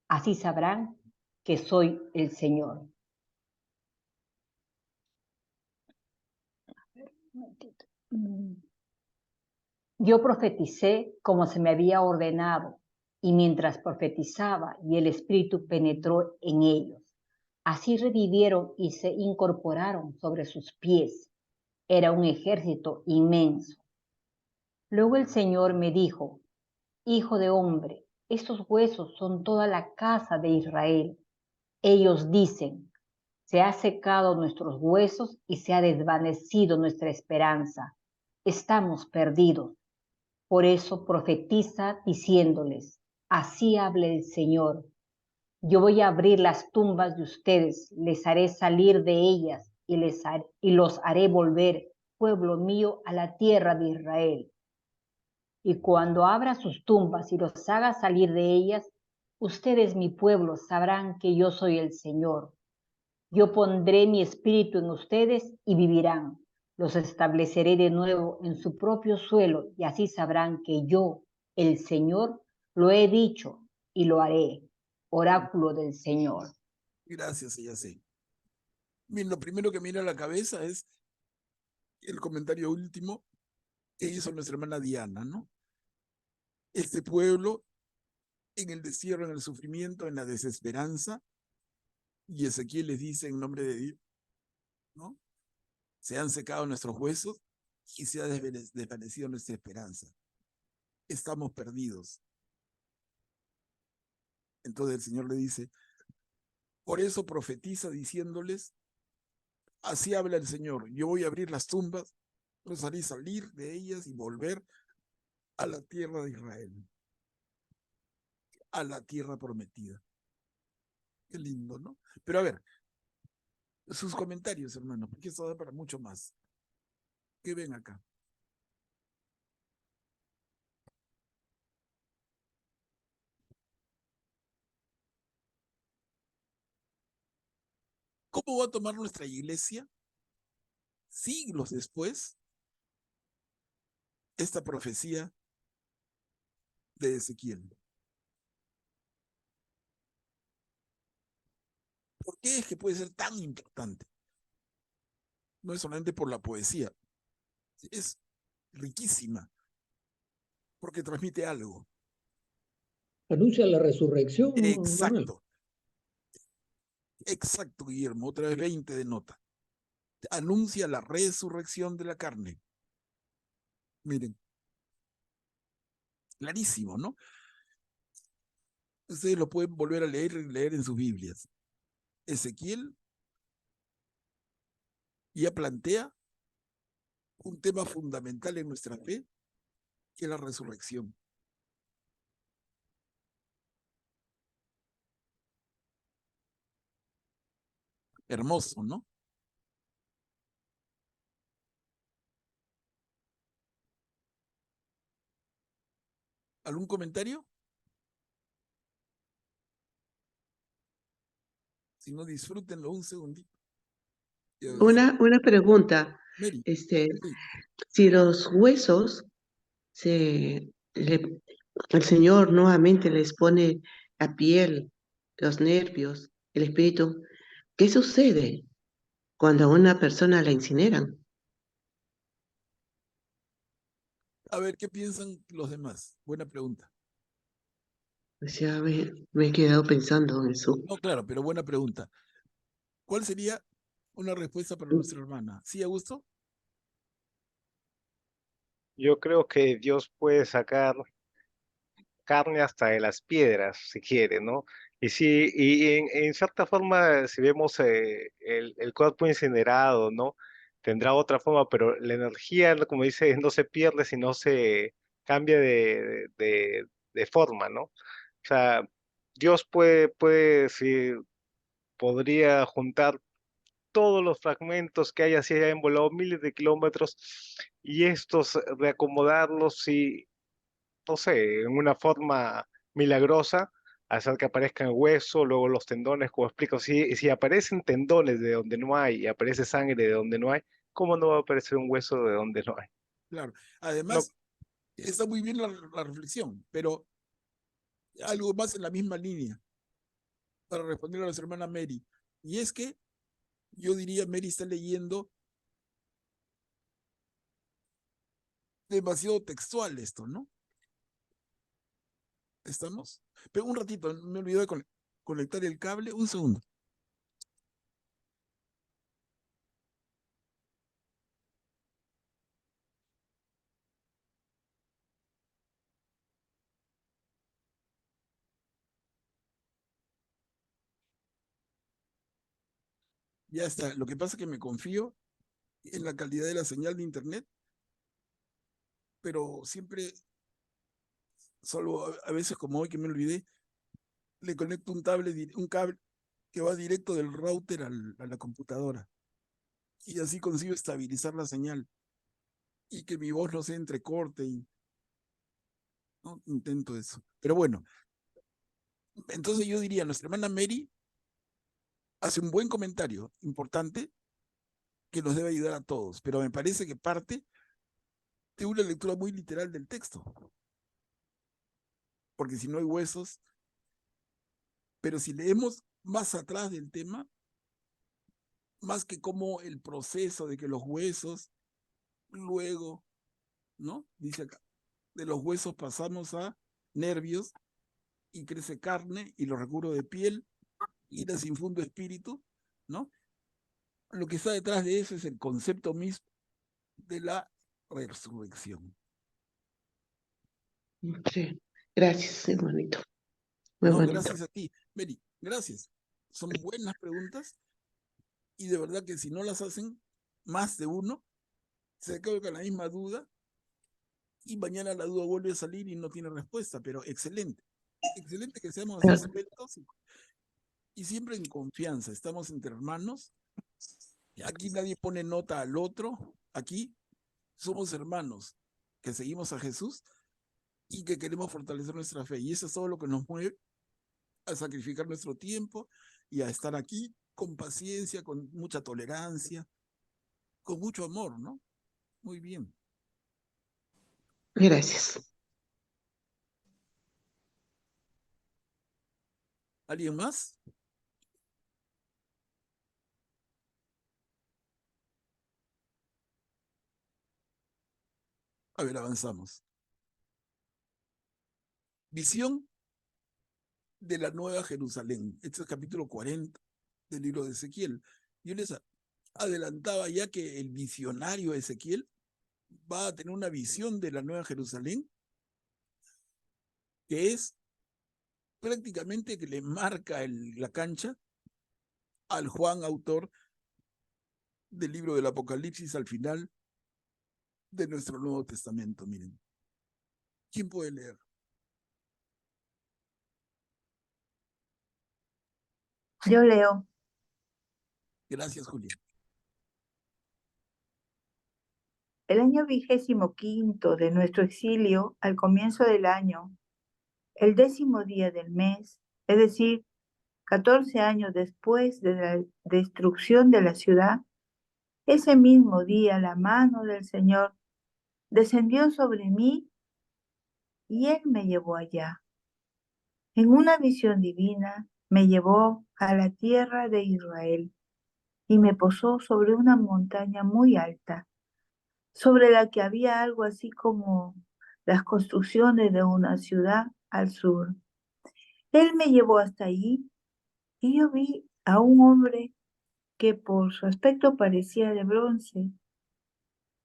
Así sabrán que soy el Señor. Yo profeticé como se me había ordenado, y mientras profetizaba y el Espíritu penetró en ellos, así revivieron y se incorporaron sobre sus pies. Era un ejército inmenso. Luego el Señor me dijo: Hijo de hombre, estos huesos son toda la casa de Israel. Ellos dicen: Se ha secado nuestros huesos y se ha desvanecido nuestra esperanza. Estamos perdidos. Por eso profetiza diciéndoles: Así habla el Señor. Yo voy a abrir las tumbas de ustedes, les haré salir de ellas y los haré volver, pueblo mío, a la tierra de Israel. Y cuando abra sus tumbas y los haga salir de ellas, ustedes, mi pueblo, sabrán que yo soy el Señor. Yo pondré mi espíritu en ustedes y vivirán. Los estableceré de nuevo en su propio suelo y así sabrán que yo, el Señor, lo he dicho y lo haré. Oráculo del Señor. Gracias, ya sé. Bien, lo primero que me viene a la cabeza es el comentario último que hizo nuestra hermana Diana, ¿no? Este pueblo en el destierro, en el sufrimiento, en la desesperanza, y Ezequiel les dice en nombre de Dios, ¿no? Se han secado nuestros huesos y se ha desvanecido nuestra esperanza. Estamos perdidos. Entonces el Señor le dice: por eso profetiza diciéndoles: así habla el Señor, yo voy a abrir las tumbas, los haré salir de ellas y volver a la tierra de Israel, a la tierra prometida. Qué lindo, ¿no? Pero a ver, sus comentarios, hermano, porque esto da para mucho más. ¿Qué ven acá? ¿Cómo va a tomar nuestra iglesia, siglos después, esta profecía de Ezequiel? ¿Por qué es que puede ser tan importante? No es solamente por la poesía, es riquísima, porque transmite algo. Anuncia la resurrección, Manuel. Exacto, exacto, Guillermo, otra vez 20 de nota. Anuncia la resurrección de la carne. Miren, clarísimo, ¿no? Ustedes lo pueden volver a leer y leer en sus Biblias. Ezequiel ya plantea un tema fundamental en nuestra fe, que es la resurrección. Hermoso, ¿no? ¿Algún comentario? Si no, disfrútenlo un segundito. Una pregunta. Mary, Mary, Si los huesos el Señor nuevamente les pone la piel, los nervios, el espíritu, ¿qué sucede cuando a una persona la incineran? a ver, ¿qué piensan los demás? Buena pregunta. O sea, me he quedado pensando en eso. No, claro, pero buena pregunta. ¿Cuál sería una respuesta para nuestra hermana? ¿Sí, Augusto? Yo creo que Dios puede sacar carne hasta de las piedras, si quiere, ¿no? Y sí, y en cierta forma, si vemos el cuerpo incinerado, ¿no? Tendrá otra forma, pero la energía, ¿no? Como dice, no se pierde, sino se cambia de forma, ¿no? O sea, Dios sí, podría juntar todos los fragmentos que hay así hayan volado miles de kilómetros y estos reacomodarlos y no sé, en una forma milagrosa, hacer que aparezcan huesos, luego los tendones, como explico, si aparecen tendones de donde no hay y aparece sangre de donde no hay, ¿cómo no va a aparecer un hueso de donde no hay? Claro. No, Además, está muy bien la reflexión, pero algo más en la misma línea para responder a nuestra hermana Mary. Y es que yo diría, Mary está leyendo demasiado textual esto, ¿no? ¿Estamos? Pero un ratito, me olvidé de conectar el cable. Un segundo. Ya está. Lo que pasa es que me confío en la calidad de la señal de internet, pero siempre, solo a veces como hoy que me olvidé, le conecto un cable que va directo del router a la computadora. Y así consigo estabilizar la señal y que mi voz no se entrecorte y no intento eso. Pero bueno, entonces yo diría, nuestra hermana Mary hace un buen comentario importante que nos debe ayudar a todos, pero me parece que parte de una lectura muy literal del texto, porque si no hay huesos, pero si leemos más atrás del tema, más que como el proceso de que los huesos, luego, ¿no? Dice acá, de los huesos pasamos a nervios y crece carne y lo recubro de piel y les infundo espíritu, ¿no? Lo que está detrás de eso es el concepto mismo de la resurrección. Sí, gracias, hermanito. Muy No, bonito. gracias a ti, Mary, gracias. Son buenas preguntas y de verdad que si no las hacen más de uno, se acaba con la misma duda y mañana la duda vuelve a salir y no tiene respuesta, pero excelente. Excelente que seamos expertos y siempre en confianza. Estamos entre hermanos. Aquí nadie pone nota al otro. Aquí somos hermanos que seguimos a Jesús y que queremos fortalecer nuestra fe. Y eso es todo lo que nos mueve a sacrificar nuestro tiempo y a estar aquí con paciencia, con mucha tolerancia, con mucho amor, ¿no? Muy bien. Gracias. ¿Alguien más? A ver, avanzamos. Visión de la Nueva Jerusalén. Este es el capítulo 40 del libro de Ezequiel. Yo les adelantaba ya que el visionario Ezequiel va a tener una visión de la Nueva Jerusalén que es prácticamente que le marca la cancha al Juan, autor del libro del Apocalipsis al final de nuestro Nuevo Testamento. Miren, ¿quién puede leer? Yo leo. Gracias, Julia. el año 25º de nuestro exilio, al comienzo del año, el 10º día del mes, es decir, 14 años después de la destrucción de la ciudad, ese mismo día la mano del Señor descendió sobre mí y Él me llevó allá. En una visión divina me llevó a la tierra de Israel y me posó sobre una montaña muy alta, sobre la que había algo así como las construcciones de una ciudad al sur. Él me llevó hasta allí y yo vi a un hombre que por su aspecto parecía de bronce,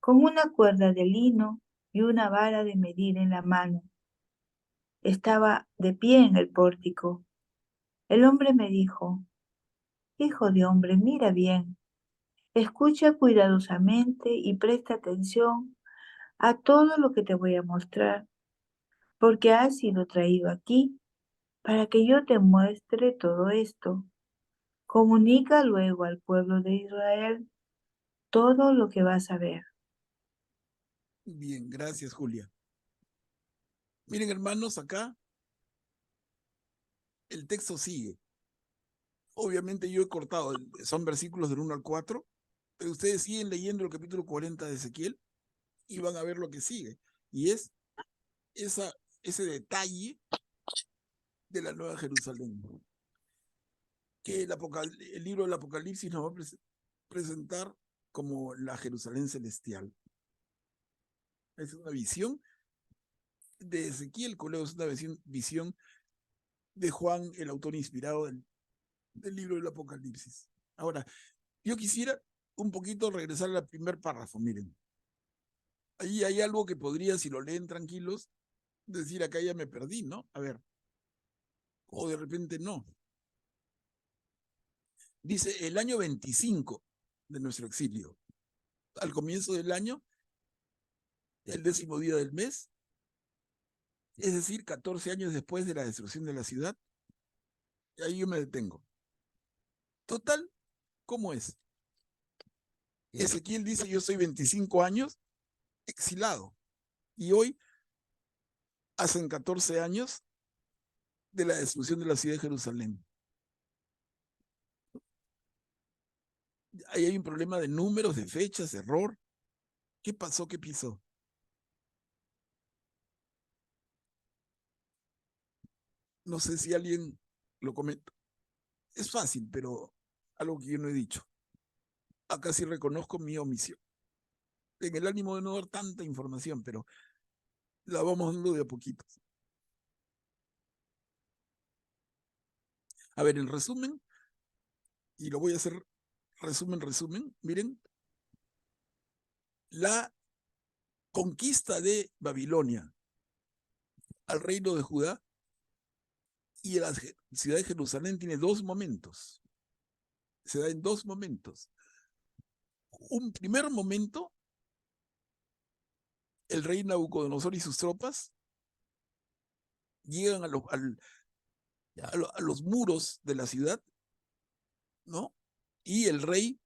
con una cuerda de lino y una vara de medir en la mano. Estaba de pie en el pórtico. El hombre me dijo: Hijo de hombre, mira bien, escucha cuidadosamente y presta atención a todo lo que te voy a mostrar, porque has sido traído aquí para que yo te muestre todo esto. Comunica luego al pueblo de Israel todo lo que vas a ver. Bien, gracias, Julia. Miren, hermanos, acá el texto sigue. Obviamente yo he cortado, son versículos del 1 al 4, pero ustedes siguen leyendo el capítulo 40 de Ezequiel y van a ver lo que sigue. Y es ese detalle de la Nueva Jerusalén, que el libro del Apocalipsis nos va a presentar como la Jerusalén celestial. Es una visión de Ezequiel, luego es una visión de Juan, el autor inspirado del libro del Apocalipsis. Ahora, yo quisiera un poquito regresar al primer párrafo, miren. Ahí hay algo que podría, si lo leen tranquilos, decir acá ya me perdí, ¿no? A ver. O de repente no. Dice el año 25 de nuestro exilio. Al comienzo del año, el 10º día del mes, es decir, 14 años después de la destrucción de la ciudad. Y ahí yo me detengo. Total, ¿cómo es? Ezequiel dice, yo soy 25 años exilado. Y hoy hacen 14 años de la destrucción de la ciudad de Jerusalén. Ahí hay un problema de números, de fechas, de error. ¿Qué pasó? ¿Qué pisó? No sé si alguien lo comenta. Es fácil, pero algo que yo no he dicho. Acá sí reconozco mi omisión. En el ánimo de no dar tanta información, pero la vamos dando de a poquitos. A ver, en resumen, y lo voy a hacer resumen, miren, la conquista de Babilonia al reino de Judá y a la ciudad de Jerusalén tiene dos momentos. Se da en dos momentos. Un primer momento, el rey Nabucodonosor y sus tropas llegan a los muros de la ciudad, ¿no? Y el rey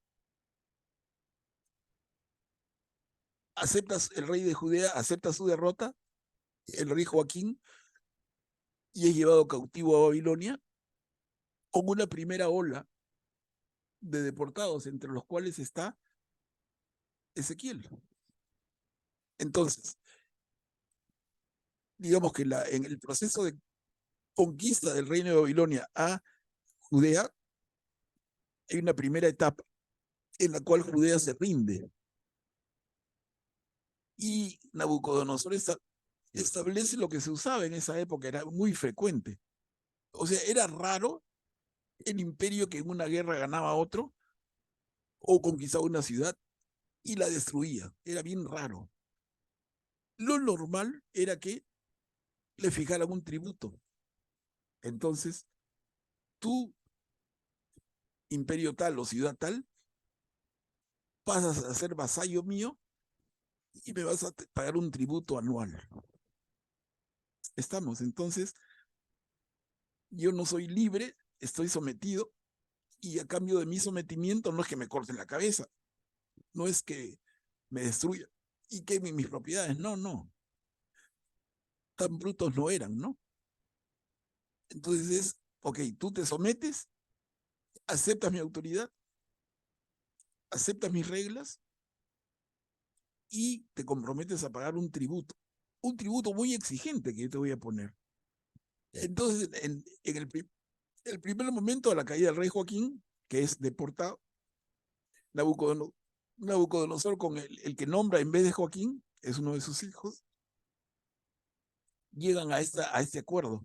el rey de Judea acepta su derrota, el rey Joaquín, y es llevado cautivo a Babilonia con una primera ola de deportados, entre los cuales está Ezequiel. Entonces, digamos que en el proceso de conquista del reino de Babilonia a Judea, hay una primera etapa en la cual Judea se rinde. Y Nabucodonosor establece lo que se usaba en esa época, era muy frecuente. O sea, era raro el imperio que en una guerra ganaba a otro o conquistaba una ciudad y la destruía. Era bien raro. Lo normal era que le fijaran un tributo. Entonces, tú, imperio tal o ciudad tal, pasas a ser vasallo mío y me vas a pagar un tributo anual. Estamos, entonces, yo no soy libre, estoy sometido, y a cambio de mi sometimiento no es que me corten la cabeza, no es que me destruyan, y que mis propiedades, no, tan brutos no eran, ¿no? Entonces es, ok, tú te sometes, aceptas mi autoridad, aceptas mis reglas y te comprometes a pagar un tributo muy exigente que yo te voy a poner. Entonces, en el primer momento de la caída del rey Joaquín, que es deportado, Nabucodonosor con el que nombra en vez de Joaquín, es uno de sus hijos, llegan a este acuerdo,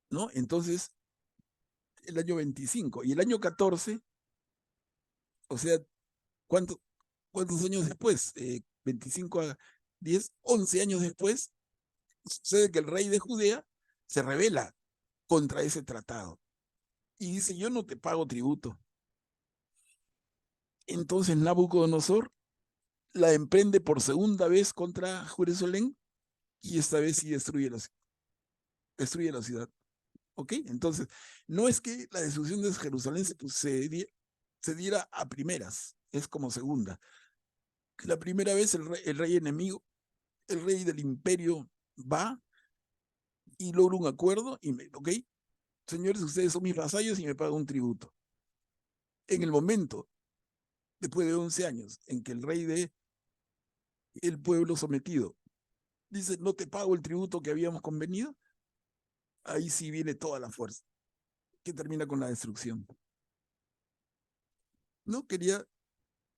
¿no? Entonces, el año 25 y el año 14, o sea, ¿cuántos años después? 25 a 10, 11 años después, sucede que el rey de Judea se rebela contra ese tratado y dice, yo no te pago tributo. Entonces Nabucodonosor la emprende por segunda vez contra Jerusalén y esta vez sí destruye la ciudad. ¿Ok? Entonces, no es que la destrucción de Jerusalén se diera a primeras, es como segunda. La primera vez el rey enemigo, el rey del imperio va y logra un acuerdo y ok, señores, ustedes son mis vasallos y me pagan un tributo. En el momento, después de 11 años, en que el rey de el pueblo sometido dice, no te pago el tributo que habíamos convenido, ahí sí viene toda la fuerza, que termina con la destrucción. No quería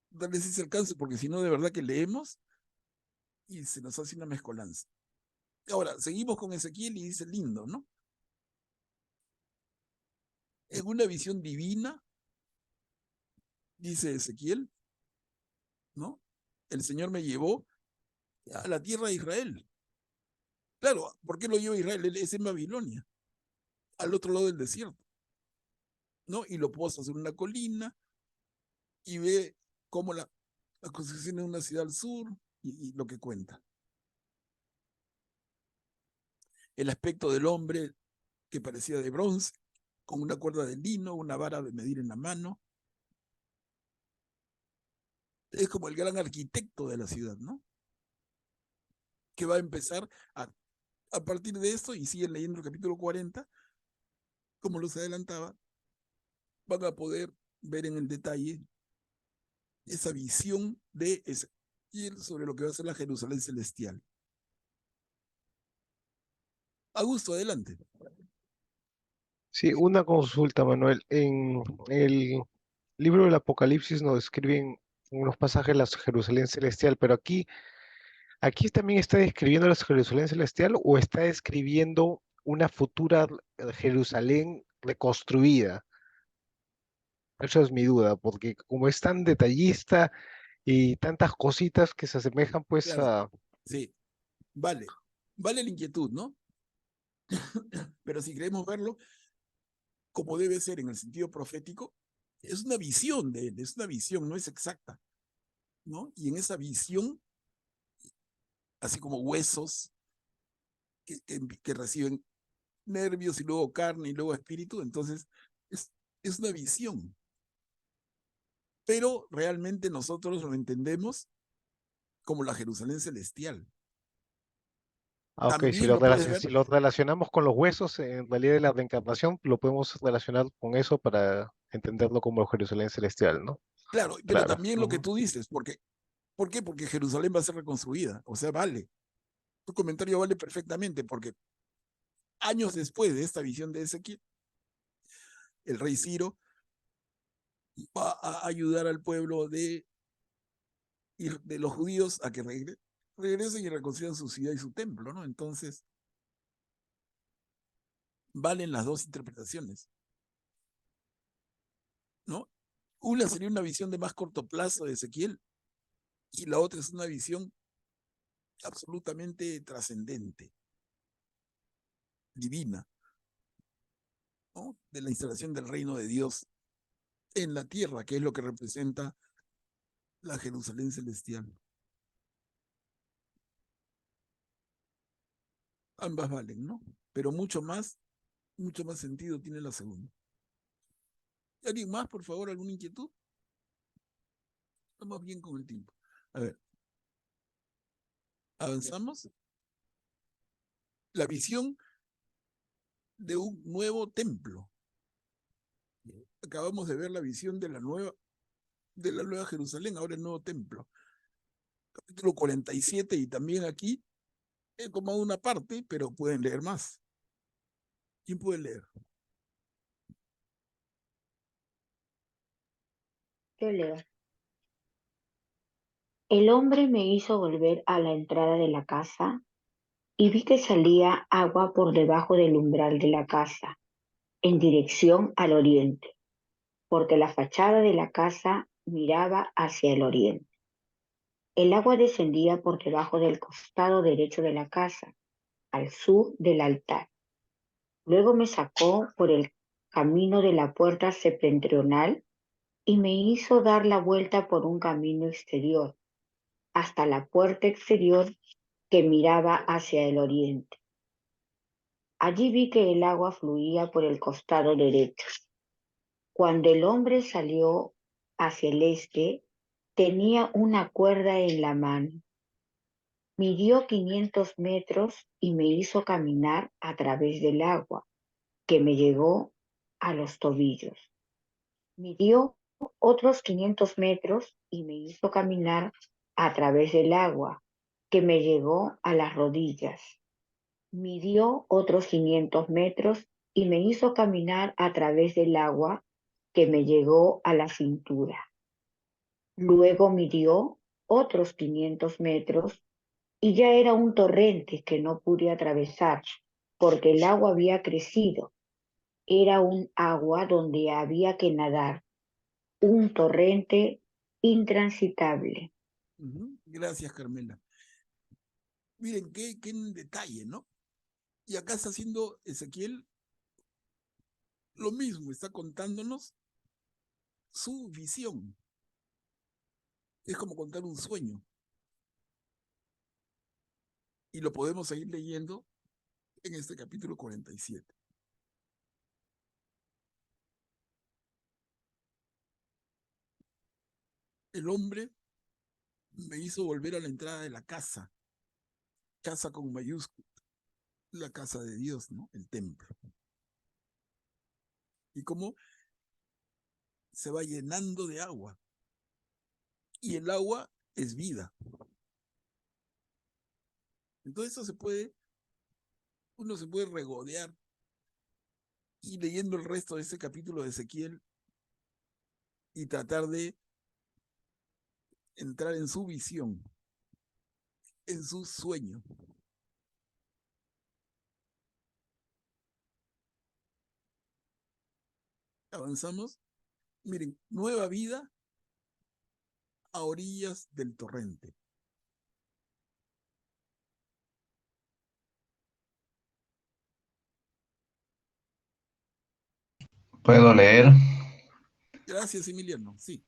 darles ese alcance, porque si no, de verdad que leemos y se nos hace una mezcolanza. Ahora, seguimos con Ezequiel y dice lindo, ¿no? En una visión divina, dice Ezequiel, ¿no? El Señor me llevó a la tierra de Israel. Claro, ¿por qué lo lleva a Israel? Él es en Babilonia, al otro lado del desierto, ¿no? Y lo posa en una colina y ve cómo la construcción de una ciudad al sur y lo que cuenta. El aspecto del hombre que parecía de bronce, con una cuerda de lino, una vara de medir en la mano. Es como el gran arquitecto de la ciudad, ¿no? Que va a empezar a partir de esto, y siguen leyendo el capítulo 40, como los adelantaba, van a poder ver en el detalle esa visión de Ezequiel sobre lo que va a ser la Jerusalén celestial. Augusto, adelante. Sí, una consulta, Manuel. En el libro del Apocalipsis nos describen unos pasajes la Jerusalén celestial, pero aquí también está describiendo la Jerusalén celestial o está describiendo una futura Jerusalén reconstruida. Esa es mi duda, porque como es tan detallista y tantas cositas que se asemejan pues Claro, a... sí, vale la inquietud, ¿no? Pero si queremos verlo como debe ser en el sentido profético, es una visión de él, es una visión, no es exacta, ¿no? Y en esa visión, así como huesos que reciben nervios y luego carne y luego espíritu, entonces es una visión. Pero realmente nosotros lo entendemos como la Jerusalén celestial. Ah, ok, También lo puedes ver, si lo relacionamos con los huesos, en realidad de la reencarnación, lo podemos relacionar con eso para entenderlo como Jerusalén celestial, ¿no? claro, pero Claro. también lo que Ujú. tú dices, ¿por qué? Porque Jerusalén va a ser reconstruida, o sea, vale. Tu comentario vale perfectamente, porque años después de esta visión de Ezequiel, el rey Ciro va a ayudar al pueblo de los judíos a que regresen y reconstruyan su ciudad y su templo, ¿no? Entonces, valen las dos interpretaciones, ¿no? Una sería una visión de más corto plazo de Ezequiel y la otra es una visión absolutamente trascendente, divina, ¿no? De la instalación del reino de Dios en la tierra, que es lo que representa la Jerusalén celestial. Ambas valen, ¿no? Pero mucho más sentido tiene la segunda. ¿Alguien más, por favor, alguna inquietud? Estamos bien con el tiempo. A ver. Avanzamos. La visión de un nuevo templo. Acabamos de ver la visión de la nueva Jerusalén, ahora el nuevo templo. Capítulo 47, y también aquí he tomado una parte, pero pueden leer más. ¿Quién puede leer? Yo leo. El hombre me hizo volver a la entrada de la casa y vi que salía agua por debajo del umbral de la casa, en dirección al oriente, porque la fachada de la casa miraba hacia el oriente. El agua descendía por debajo del costado derecho de la casa, al sur del altar. Luego me sacó por el camino de la puerta septentrional y me hizo dar la vuelta por un camino exterior, hasta la puerta exterior que miraba hacia el oriente. Allí vi que el agua fluía por el costado derecho. Cuando el hombre salió hacia el este, tenía una cuerda en la mano. Midió 500 metros y me hizo caminar a través del agua, que me llegó a los tobillos. Midió otros 500 metros y me hizo caminar a través del agua, que me llegó a las rodillas. Midió otros 500 metros y me hizo caminar a través del agua, que me llegó a la cintura. Luego midió otros 500 metros y ya era un torrente que no pude atravesar, porque el agua había crecido. Era un agua donde había que nadar, un torrente intransitable. Gracias, Carmela. Miren qué detalle, ¿no? Y acá está haciendo Ezequiel lo mismo, está contándonos su visión. Es como contar un sueño. Y lo podemos seguir leyendo en este capítulo 47. El hombre me hizo volver a la entrada de la casa. Casa con mayúscula. La casa de Dios, ¿no? El templo. Y cómo se va llenando de agua. Y el agua es vida. Entonces uno se puede regodear y leyendo el resto de este capítulo de Ezequiel y tratar de entrar en su visión, en su sueño. Avanzamos. Miren, nueva vida a orillas del torrente. ¿Puedo leer? Gracias, Emiliano. Sí.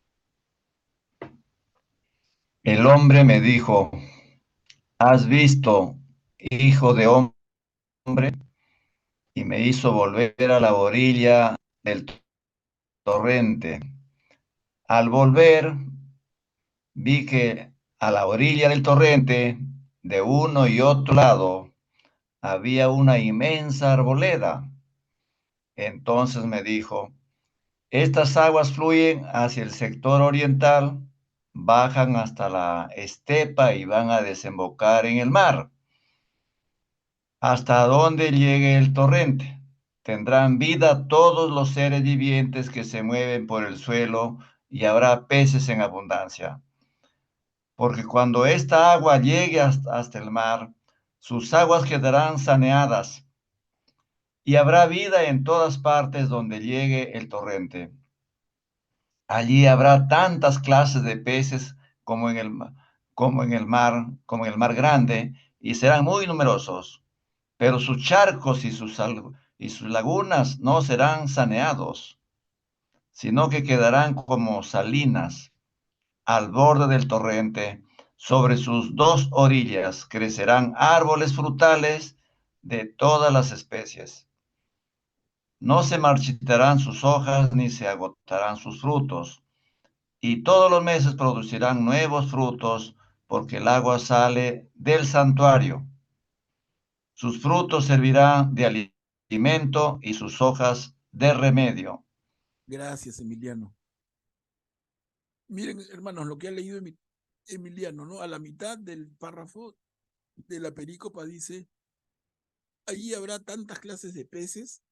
El hombre me dijo, ¿has visto, hijo de hombre? Y me hizo volver a la orilla del torrente. Al volver, vi que a la orilla del torrente, de uno y otro lado, había una inmensa arboleda. Entonces me dijo, estas aguas fluyen hacia el sector oriental, bajan hasta la estepa y van a desembocar en el mar. Hasta donde llegue el torrente, tendrán vida todos los seres vivientes que se mueven por el suelo y habrá peces en abundancia. Porque cuando esta agua llegue hasta el mar, sus aguas quedarán saneadas y habrá vida en todas partes donde llegue el torrente. Allí habrá tantas clases de peces como en el mar grande, y serán muy numerosos. Pero sus charcos y sus lagunas no serán saneados, sino que quedarán como salinas al borde del torrente. Sobre sus dos orillas crecerán árboles frutales de todas las especies. No se marchitarán sus hojas ni se agotarán sus frutos, y todos los meses producirán nuevos frutos, porque el agua sale del santuario. Sus frutos servirán de alimento y sus hojas de remedio. Gracias, Emiliano. Miren, hermanos, lo que ha leído Emiliano, ¿no? A la mitad del párrafo de la perícopa dice: allí habrá tantas clases de peces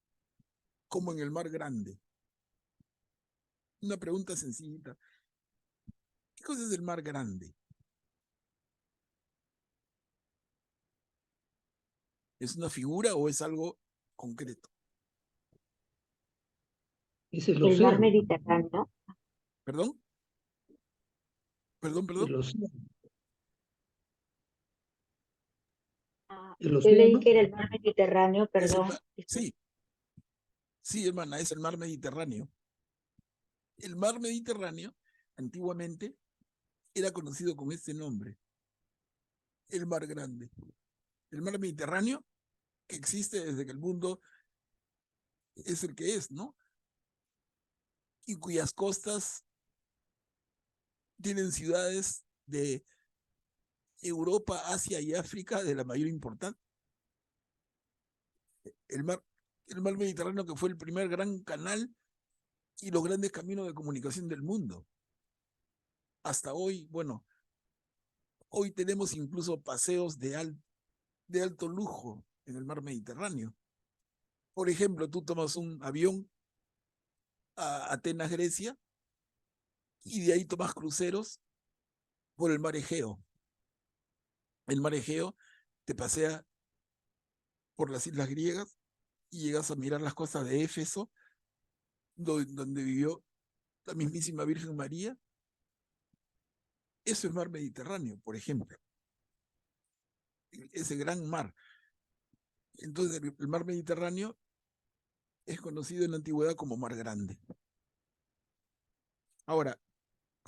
como en el mar grande. Una pregunta sencillita. ¿Qué cosa es el mar grande? ¿Es una figura o es algo concreto? Es el El mar océano. Mediterráneo. ¿Perdón? ¿Perdón? El océano. El Yo leí océano. que era el mar Mediterráneo, Es el perdón. mar, sí, hermana, es el mar Mediterráneo. El mar Mediterráneo, antiguamente, era conocido con este nombre, el mar grande. El mar Mediterráneo, que existe desde que el mundo es el que es, ¿no? Y cuyas costas tienen ciudades de Europa, Asia y África de la mayor importancia. El mar, el mar Mediterráneo, que fue el primer gran canal y los grandes caminos de comunicación del mundo. Hasta hoy, bueno, hoy tenemos incluso paseos de alto lujo en el mar Mediterráneo. Por ejemplo, tú tomas un avión a Atenas, Grecia, y de ahí tomas cruceros por el mar Egeo. El mar Egeo te pasea por las islas griegas y llegas a mirar las costas de Éfeso, donde vivió la mismísima Virgen María. Eso es mar Mediterráneo, por ejemplo. Ese gran mar. Entonces, el mar Mediterráneo es conocido en la antigüedad como Mar Grande. Ahora,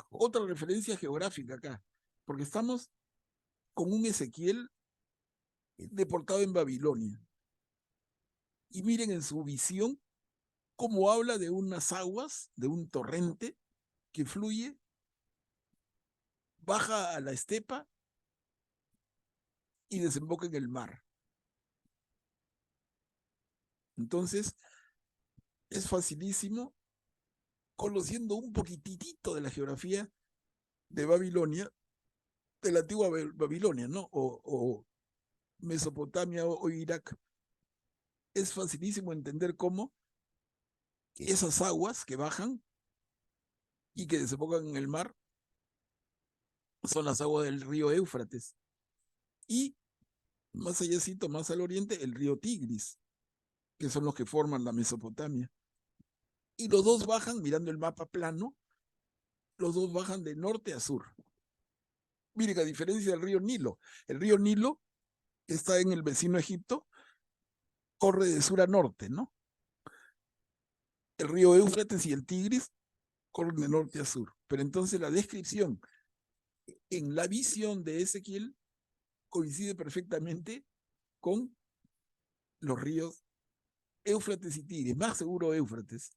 otra referencia geográfica acá, porque estamos con un Ezequiel deportado en Babilonia. Y miren en su visión cómo habla de unas aguas, de un torrente que fluye, baja a la estepa y desemboca en el mar. Entonces, es facilísimo, conociendo un poquitito de la geografía de Babilonia, de la antigua Babilonia, ¿no? O Mesopotamia o Irak, es facilísimo entender cómo esas aguas que bajan y que desembocan en el mar son las aguas del río Éufrates. Y más allácito, más al oriente, el río Tigris, que son los que forman la Mesopotamia. Y los dos bajan, mirando el mapa plano, los dos bajan de norte a sur. Miren, a diferencia del río Nilo, el río Nilo está en el vecino Egipto, corre de sur a norte, ¿no? El río Éufrates y el Tigris corren de norte a sur. Pero entonces la descripción en la visión de Ezequiel coincide perfectamente con los ríos Éufrates y Tigris, más seguro Éufrates,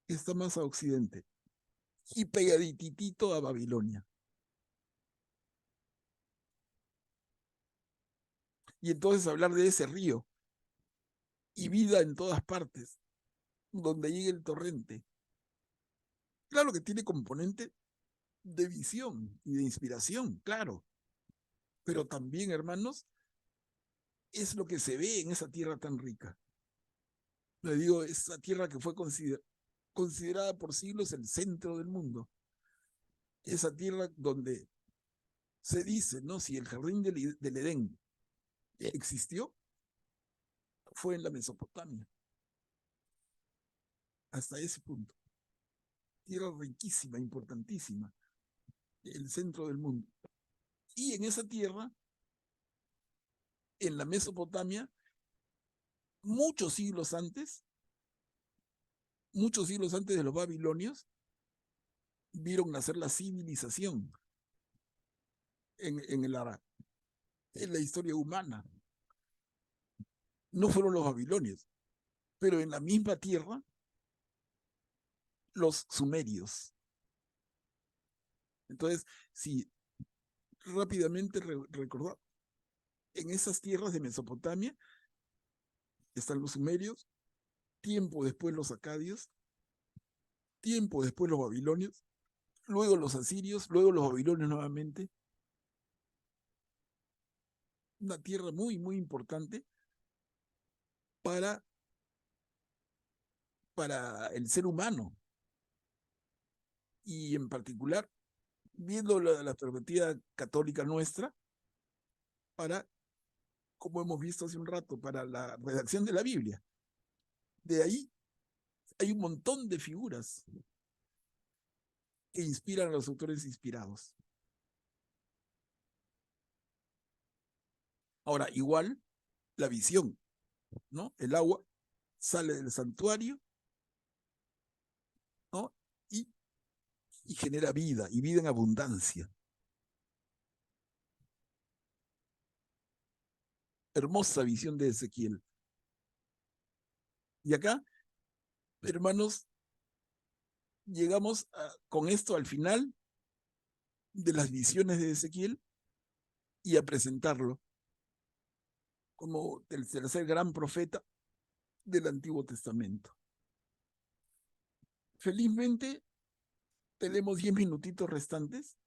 que está más a occidente, y pegadititito a Babilonia. Y entonces hablar de ese río y vida en todas partes, donde llegue el torrente. Claro que tiene componente de visión y de inspiración, claro. Pero también, hermanos, es lo que se ve en esa tierra tan rica. Le digo, esa tierra que fue considerada por siglos el centro del mundo. Esa tierra donde se dice, ¿no? Si el jardín del Edén existió, fue en la Mesopotamia. Hasta ese punto. Tierra riquísima, importantísima. El centro del mundo. Y en esa tierra, en la Mesopotamia, muchos siglos antes de los babilonios, vieron nacer la civilización en la historia humana. No fueron los babilonios, pero en la misma tierra, los sumerios. Entonces, si rápidamente recordar, en esas tierras de Mesopotamia están los sumerios, tiempo después los acadios, tiempo después los babilonios, luego los asirios, luego los babilonios nuevamente. Una tierra muy, muy importante para el ser humano. Y en particular, viendo la perspectiva católica nuestra, para, como hemos visto hace un rato, para la redacción de la Biblia. De ahí hay un montón de figuras que inspiran a los autores inspirados. Ahora, igual, la visión, ¿no? El agua sale del santuario, ¿no? Y genera vida, y vida en abundancia. Hermosa visión de Ezequiel. Y acá, hermanos, llegamos con esto al final de las visiones de Ezequiel y a presentarlo como el tercer gran profeta del Antiguo Testamento. Felizmente, tenemos 10 minutitos restantes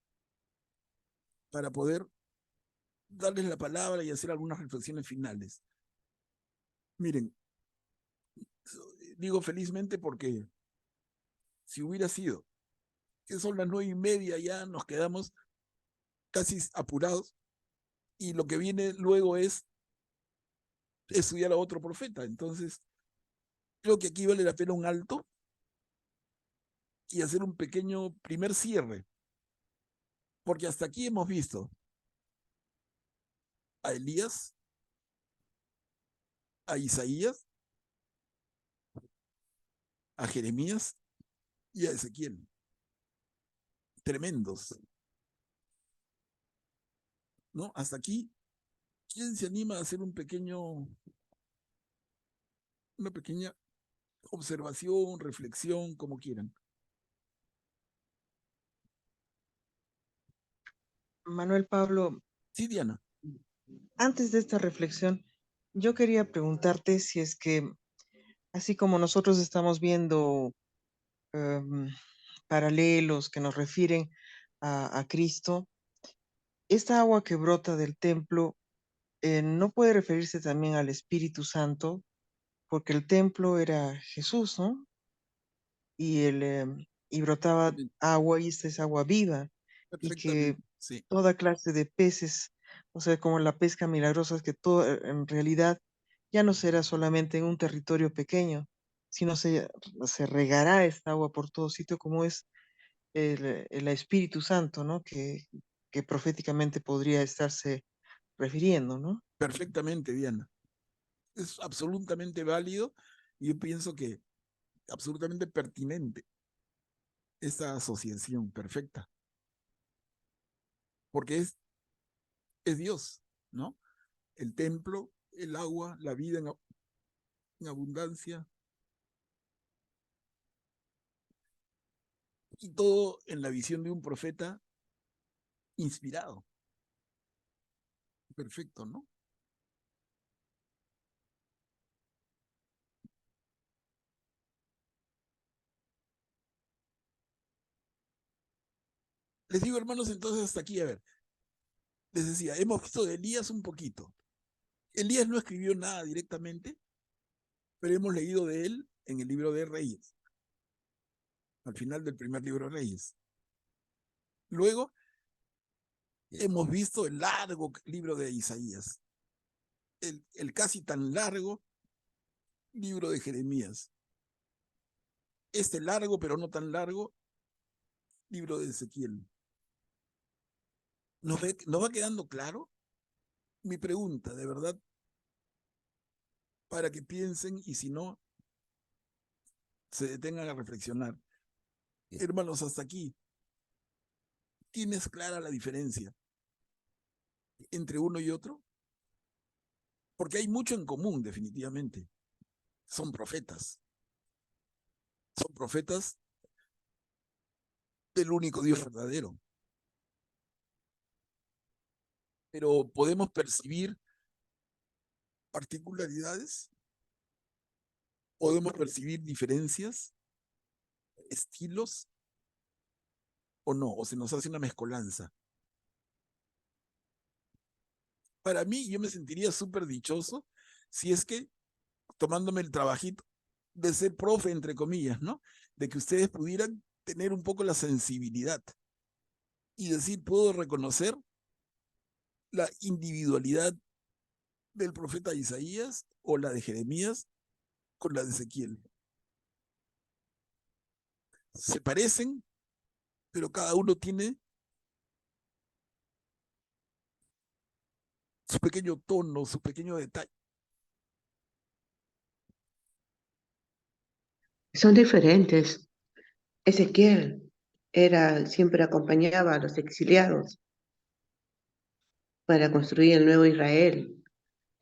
para poder darles la palabra y hacer algunas reflexiones finales. Miren, digo felizmente porque si hubiera sido que son las 9:30, ya nos quedamos casi apurados y lo que viene luego es estudiar a otro profeta. Entonces, creo que aquí vale la pena un alto y hacer un pequeño primer cierre, porque hasta aquí hemos visto a Elías, a Isaías, a Jeremías y a Ezequiel. Tremendos, ¿no? Hasta aquí, ¿quién se anima a hacer una pequeña observación, reflexión, como quieran? Manuel Pablo, Sí, Diana. antes de esta reflexión, yo quería preguntarte si es que, así como nosotros estamos viendo paralelos que nos refieren a Cristo, esta agua que brota del templo no puede referirse también al Espíritu Santo, porque el templo era Jesús, ¿no? Y brotaba agua, y esta es agua viva, y que Perfectamente, sí. toda clase de peces, o sea, como la pesca milagrosa, que todo en realidad ya no será solamente en un territorio pequeño, sino se regará esta agua por todo sitio, como es el Espíritu Santo, ¿no? Que proféticamente podría estarse refiriendo, ¿no? Perfectamente, Diana. Es absolutamente válido y yo pienso que absolutamente pertinente esta asociación perfecta, porque es Dios, ¿no? El templo, el agua, la vida en abundancia, y todo en la visión de un profeta inspirado. Perfecto, ¿no? Les digo, hermanos, entonces hasta aquí, a ver, les decía, hemos visto de Elías un poquito. Elías no escribió nada directamente, pero hemos leído de él en el libro de Reyes, al final del primer libro de Reyes. Luego, hemos visto el largo libro de Isaías, el casi tan largo libro de Jeremías, este largo, pero no tan largo, libro de Ezequiel. ¿Nos va quedando claro? Mi pregunta, de verdad, para que piensen y si no, se detengan a reflexionar. Hermanos, hasta aquí, ¿tienes clara la diferencia entre uno y otro? Porque hay mucho en común, definitivamente. Son profetas. Son profetas del único Dios verdadero. pero podemos percibir particularidades, podemos percibir diferencias, estilos, o no, o se nos hace una mezcolanza. Para mí, yo me sentiría súper dichoso si es que, tomándome el trabajito de ser profe, entre comillas, ¿no? De que ustedes pudieran tener un poco la sensibilidad y decir, puedo reconocer la individualidad del profeta Isaías o la de Jeremías con la de Ezequiel. Se parecen, pero cada uno tiene su pequeño tono, su pequeño detalle. Son diferentes. Ezequiel siempre acompañaba a los exiliados para construir el nuevo Israel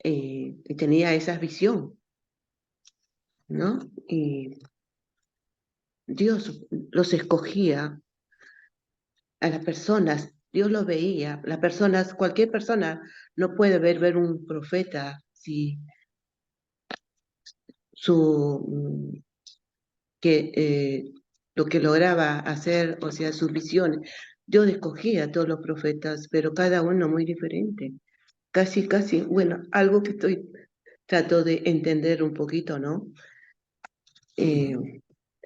y tenía esa visión, ¿no? Y Dios los escogía a las personas, Dios los veía, las personas, cualquier persona no puede ver un profeta si lo que lograba hacer, o sea, sus visiones. Dios escogía a todos los profetas, pero cada uno muy diferente. Casi, bueno, algo que trato de entender un poquito, ¿no?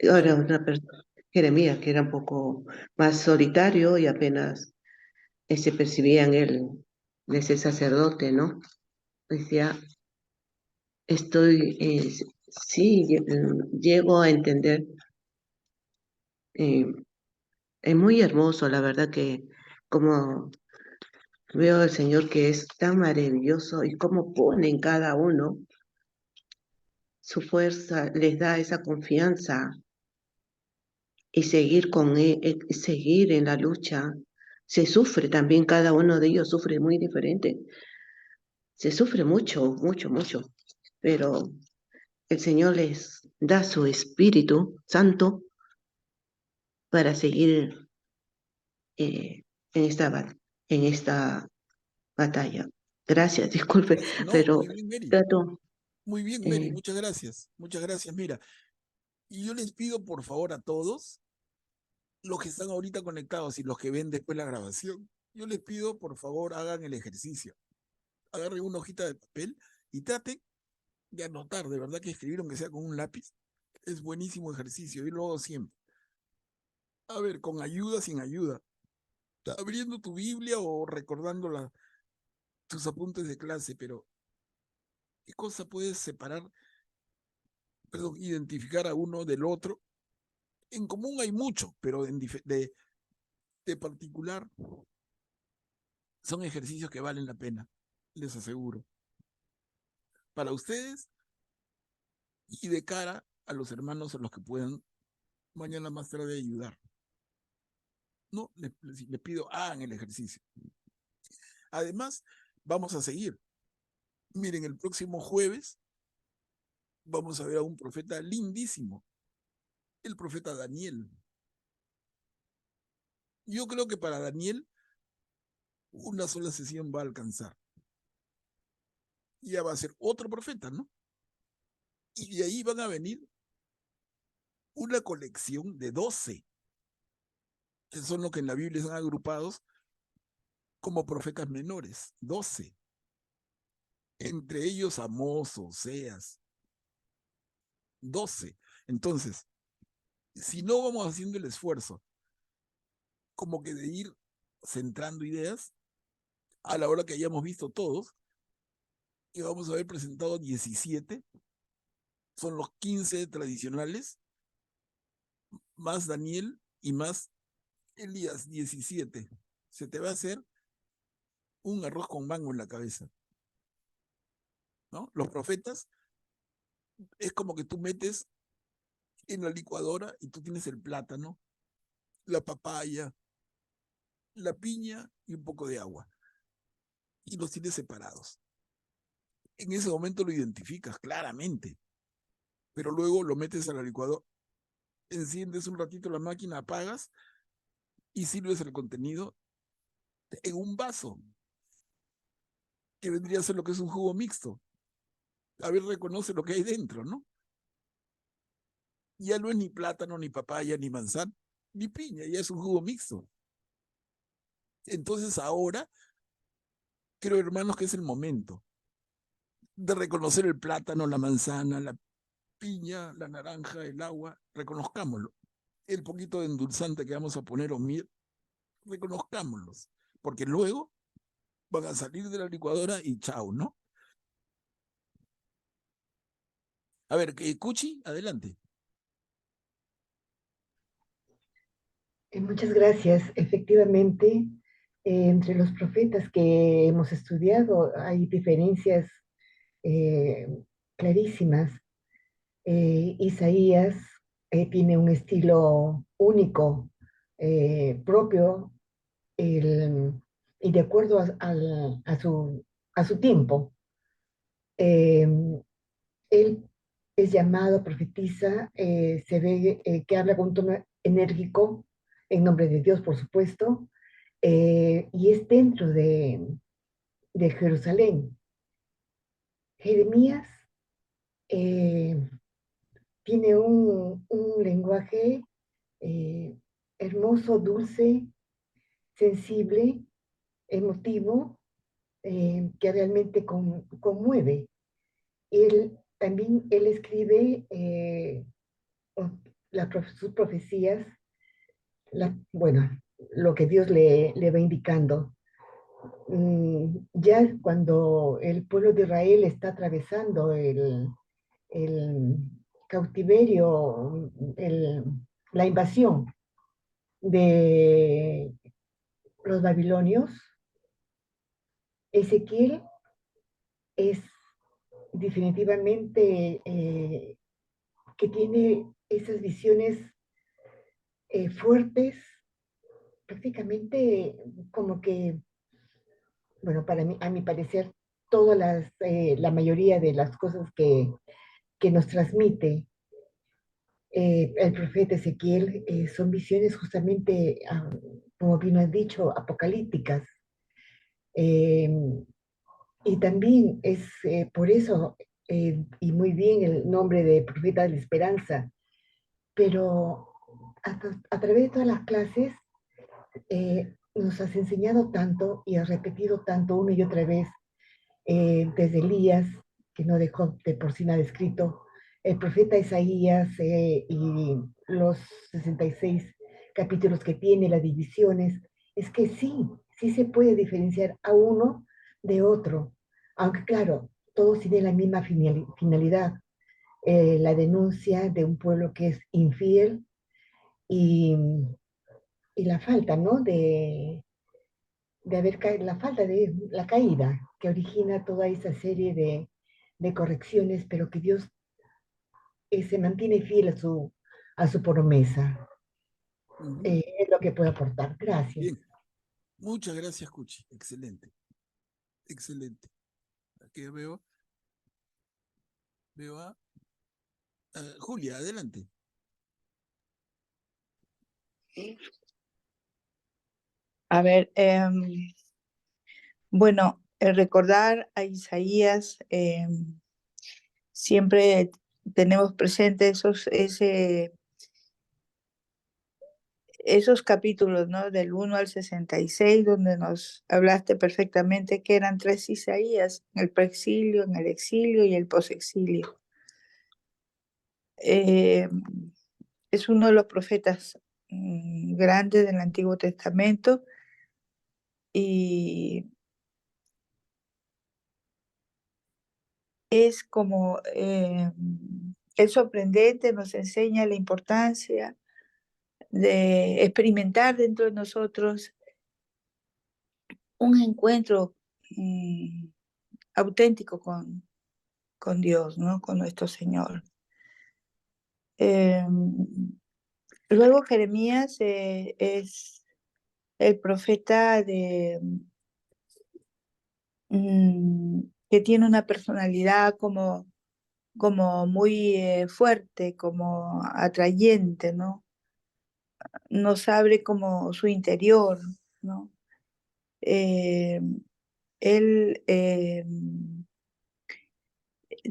Ahora una persona, Jeremías, que era un poco más solitario y apenas se percibía en él de ese sacerdote, ¿no? Decía, sí, llego a entender. Es muy hermoso, la verdad, que como veo al Señor, que es tan maravilloso, y cómo pone en cada uno su fuerza, les da esa confianza y seguir con él, seguir en la lucha. Se sufre también, cada uno de ellos sufre muy diferente. Se sufre mucho, mucho, mucho, pero el Señor les da su Espíritu Santo para seguir en esta batalla. Gracias, disculpe, No, pero muy bien, Mary. trato. Muy bien, Mary, muchas gracias. Muchas gracias. Mira, y yo les pido por favor a todos, los que están ahorita conectados y los que ven después la grabación, yo les pido por favor hagan el ejercicio. Agarren una hojita de papel y traten de anotar, de verdad que escribir aunque sea con un lápiz. Es buenísimo ejercicio, yo lo hago siempre. A ver, con ayuda, sin ayuda. Abriendo tu Biblia o recordando tus apuntes de clase, pero ¿qué cosa puedes separar, perdón, identificar a uno del otro? En común hay mucho, pero de particular son ejercicios que valen la pena, les aseguro. Para ustedes y de cara a los hermanos a los que puedan mañana más tarde ayudar. No, les pido, hagan el ejercicio. Además, vamos a seguir. Miren, el próximo jueves vamos a ver a un profeta lindísimo, el profeta Daniel. Yo creo que para Daniel una sola sesión va a alcanzar. Ya va a ser otro profeta, ¿no? Y de ahí van a venir una colección de 12, que son los que en la Biblia están agrupados como profetas menores, 12. Entre ellos Amós, Oseas, 12. Entonces, si no vamos haciendo el esfuerzo como que de ir centrando ideas, a la hora que hayamos visto todos, y vamos a haber presentado 17, son los 15 tradicionales, más Daniel y más Elías, 17. Se te va a hacer un arroz con mango en la cabeza, ¿no? Los profetas es como que tú metes en la licuadora y tú tienes el plátano, la papaya, la piña y un poco de agua. Y los tienes separados. En ese momento lo identificas claramente, pero luego lo metes a la licuadora, enciendes un ratito la máquina, apagas y sirves el contenido en un vaso. que vendría a ser lo que es un jugo mixto. A ver, reconoce lo que hay dentro, ¿no? Ya no es ni plátano, ni papaya, ni manzana, ni piña, ya es un jugo mixto. Entonces ahora creo, hermanos, que es el momento de reconocer el plátano, la manzana, la piña, la naranja, el agua, reconozcámoslo. El poquito de endulzante que vamos a poner o miel, reconozcámoslos, porque luego van a salir de la licuadora y chao, ¿no? A ver, Cuchi, adelante. Muchas gracias. Efectivamente, entre los profetas que hemos estudiado hay diferencias eh, clarísimas. Isaías tiene un estilo único, propio, y de acuerdo a su tiempo. Eh, Él es llamado, profetiza, se ve que habla con un tono enérgico, en nombre de Dios, por supuesto, y es dentro de Jerusalén. Jeremías eh, tiene un lenguaje eh, hermoso, dulce, sensible, emotivo, que realmente conmueve. Él escribe sus profecías, bueno, lo que Dios le va indicando. Ya cuando el pueblo de Israel está atravesando el cautiverio, la invasión de los babilonios, Ezequiel es definitivamente que tiene esas visiones fuertes, prácticamente como que, bueno, para mí, a mi parecer, la mayoría de las cosas que nos transmite el profeta Ezequiel son visiones justamente, como bien has dicho, apocalípticas. Eh, y también es por eso, y muy bien el nombre de profeta de la esperanza, pero a través de todas las clases nos has enseñado tanto y has repetido tanto una y otra vez, desde Elías, que no dejó de por sí nada escrito, el profeta Isaías y los 66 capítulos que tiene, las divisiones, es que sí se puede diferenciar a uno de otro, aunque claro, todos tienen la misma finalidad, la denuncia de un pueblo que es infiel y, y la falta, ¿no? De haber caído, la falta de la caída que origina toda esa serie de correcciones, pero que Dios se mantiene fiel a su promesa. Es lo que puedo aportar. Gracias. Bien, muchas gracias, Cuchi. Excelente, excelente. Aquí veo a Julia, adelante. A ver, bueno, recordar a Isaías, siempre tenemos presente esos capítulos, ¿no? Del 1 al 66, donde nos hablaste perfectamente que eran 3 Isaías, el preexilio, en el exilio y el posexilio. Es uno de los profetas grandes del Antiguo Testamento y es como es sorprendente, nos enseña la importancia de experimentar dentro de nosotros un encuentro auténtico con Dios, ¿no? Con nuestro Señor. Luego Jeremías es el profeta que tiene una personalidad como muy fuerte, como atrayente, ¿no? Nos abre como su interior, ¿no? Él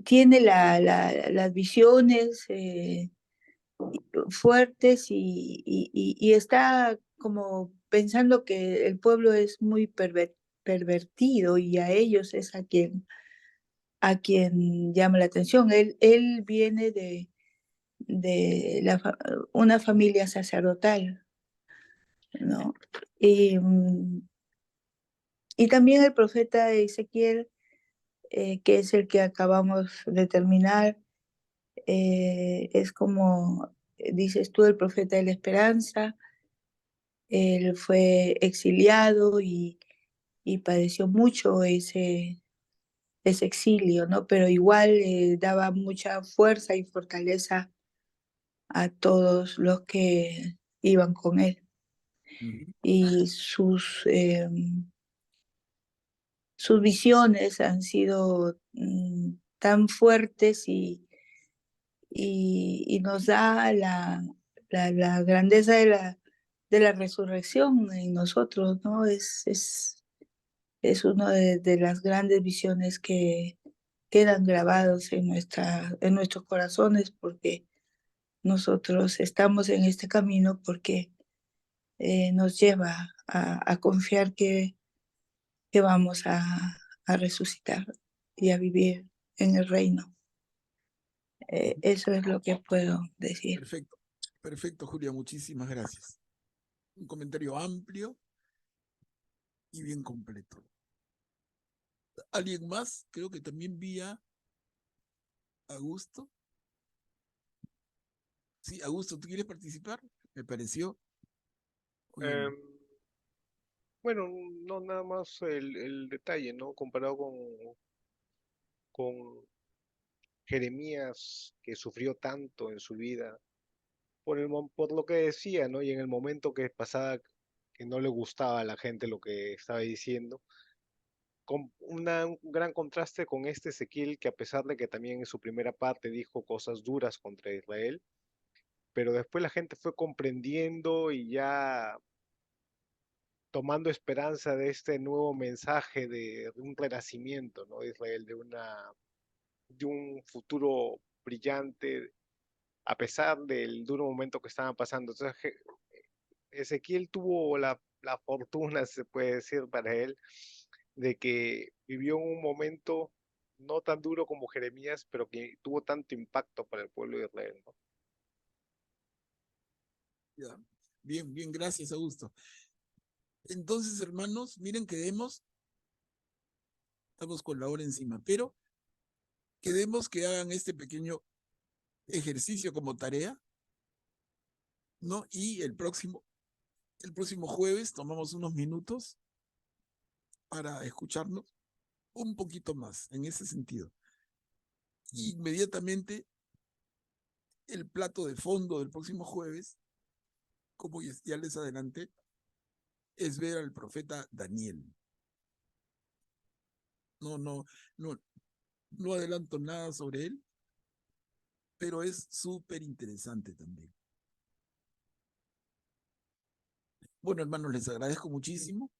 tiene las visiones fuertes y está como pensando que el pueblo es muy pervertido y a ellos es a quien llama la atención. Él viene de una familia sacerdotal, ¿no? Y también el profeta Ezequiel, que es el que acabamos de terminar, es como dices tú, el profeta de la esperanza. Él fue exiliado y padeció mucho ese exilio, ¿no? Pero igual daba mucha fuerza y fortaleza a todos los que iban con él. Y sus visiones han sido tan fuertes y nos da la grandeza de la resurrección en nosotros, ¿no? Es una de las grandes visiones que quedan grabados en nuestros corazones, porque nosotros estamos en este camino porque nos lleva a confiar que vamos a resucitar y a vivir en el reino. Eso es lo que puedo decir. Perfecto, perfecto, Julia, muchísimas gracias. Un comentario amplio y bien completo. ¿Alguien más? Creo que también vi a Augusto. Sí, Augusto, ¿tú quieres participar? Me pareció. Em, bueno, no nada más el detalle, ¿no? Comparado con Jeremías, que sufrió tanto en su vida, por lo que decía, ¿no? Y en el momento que pasaba, que no le gustaba a la gente lo que estaba diciendo, con un gran contraste con este Ezequiel, que a pesar de que también en su primera parte dijo cosas duras contra Israel, pero después la gente fue comprendiendo y ya tomando esperanza de este nuevo mensaje de un renacimiento, ¿no? De Israel, de un futuro brillante, a pesar del duro momento que estaban pasando. Entonces, Ezequiel tuvo la fortuna, se puede decir para él, de que vivió un momento no tan duro como Jeremías, pero que tuvo tanto impacto para el pueblo de Israel, ¿no? Ya. Bien, bien, gracias, Augusto. Entonces, hermanos, miren, estamos con la hora encima, pero quedemos que hagan este pequeño ejercicio como tarea, ¿no? Y el próximo jueves tomamos unos minutos para escucharnos un poquito más en ese sentido. Y inmediatamente el plato de fondo del próximo jueves, como ya les adelanté, es ver al profeta Daniel. No adelanto nada sobre él, pero es súper interesante también. Bueno, hermanos, les agradezco muchísimo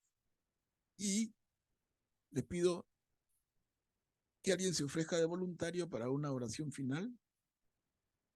y les pido que alguien se ofrezca de voluntario para una oración final.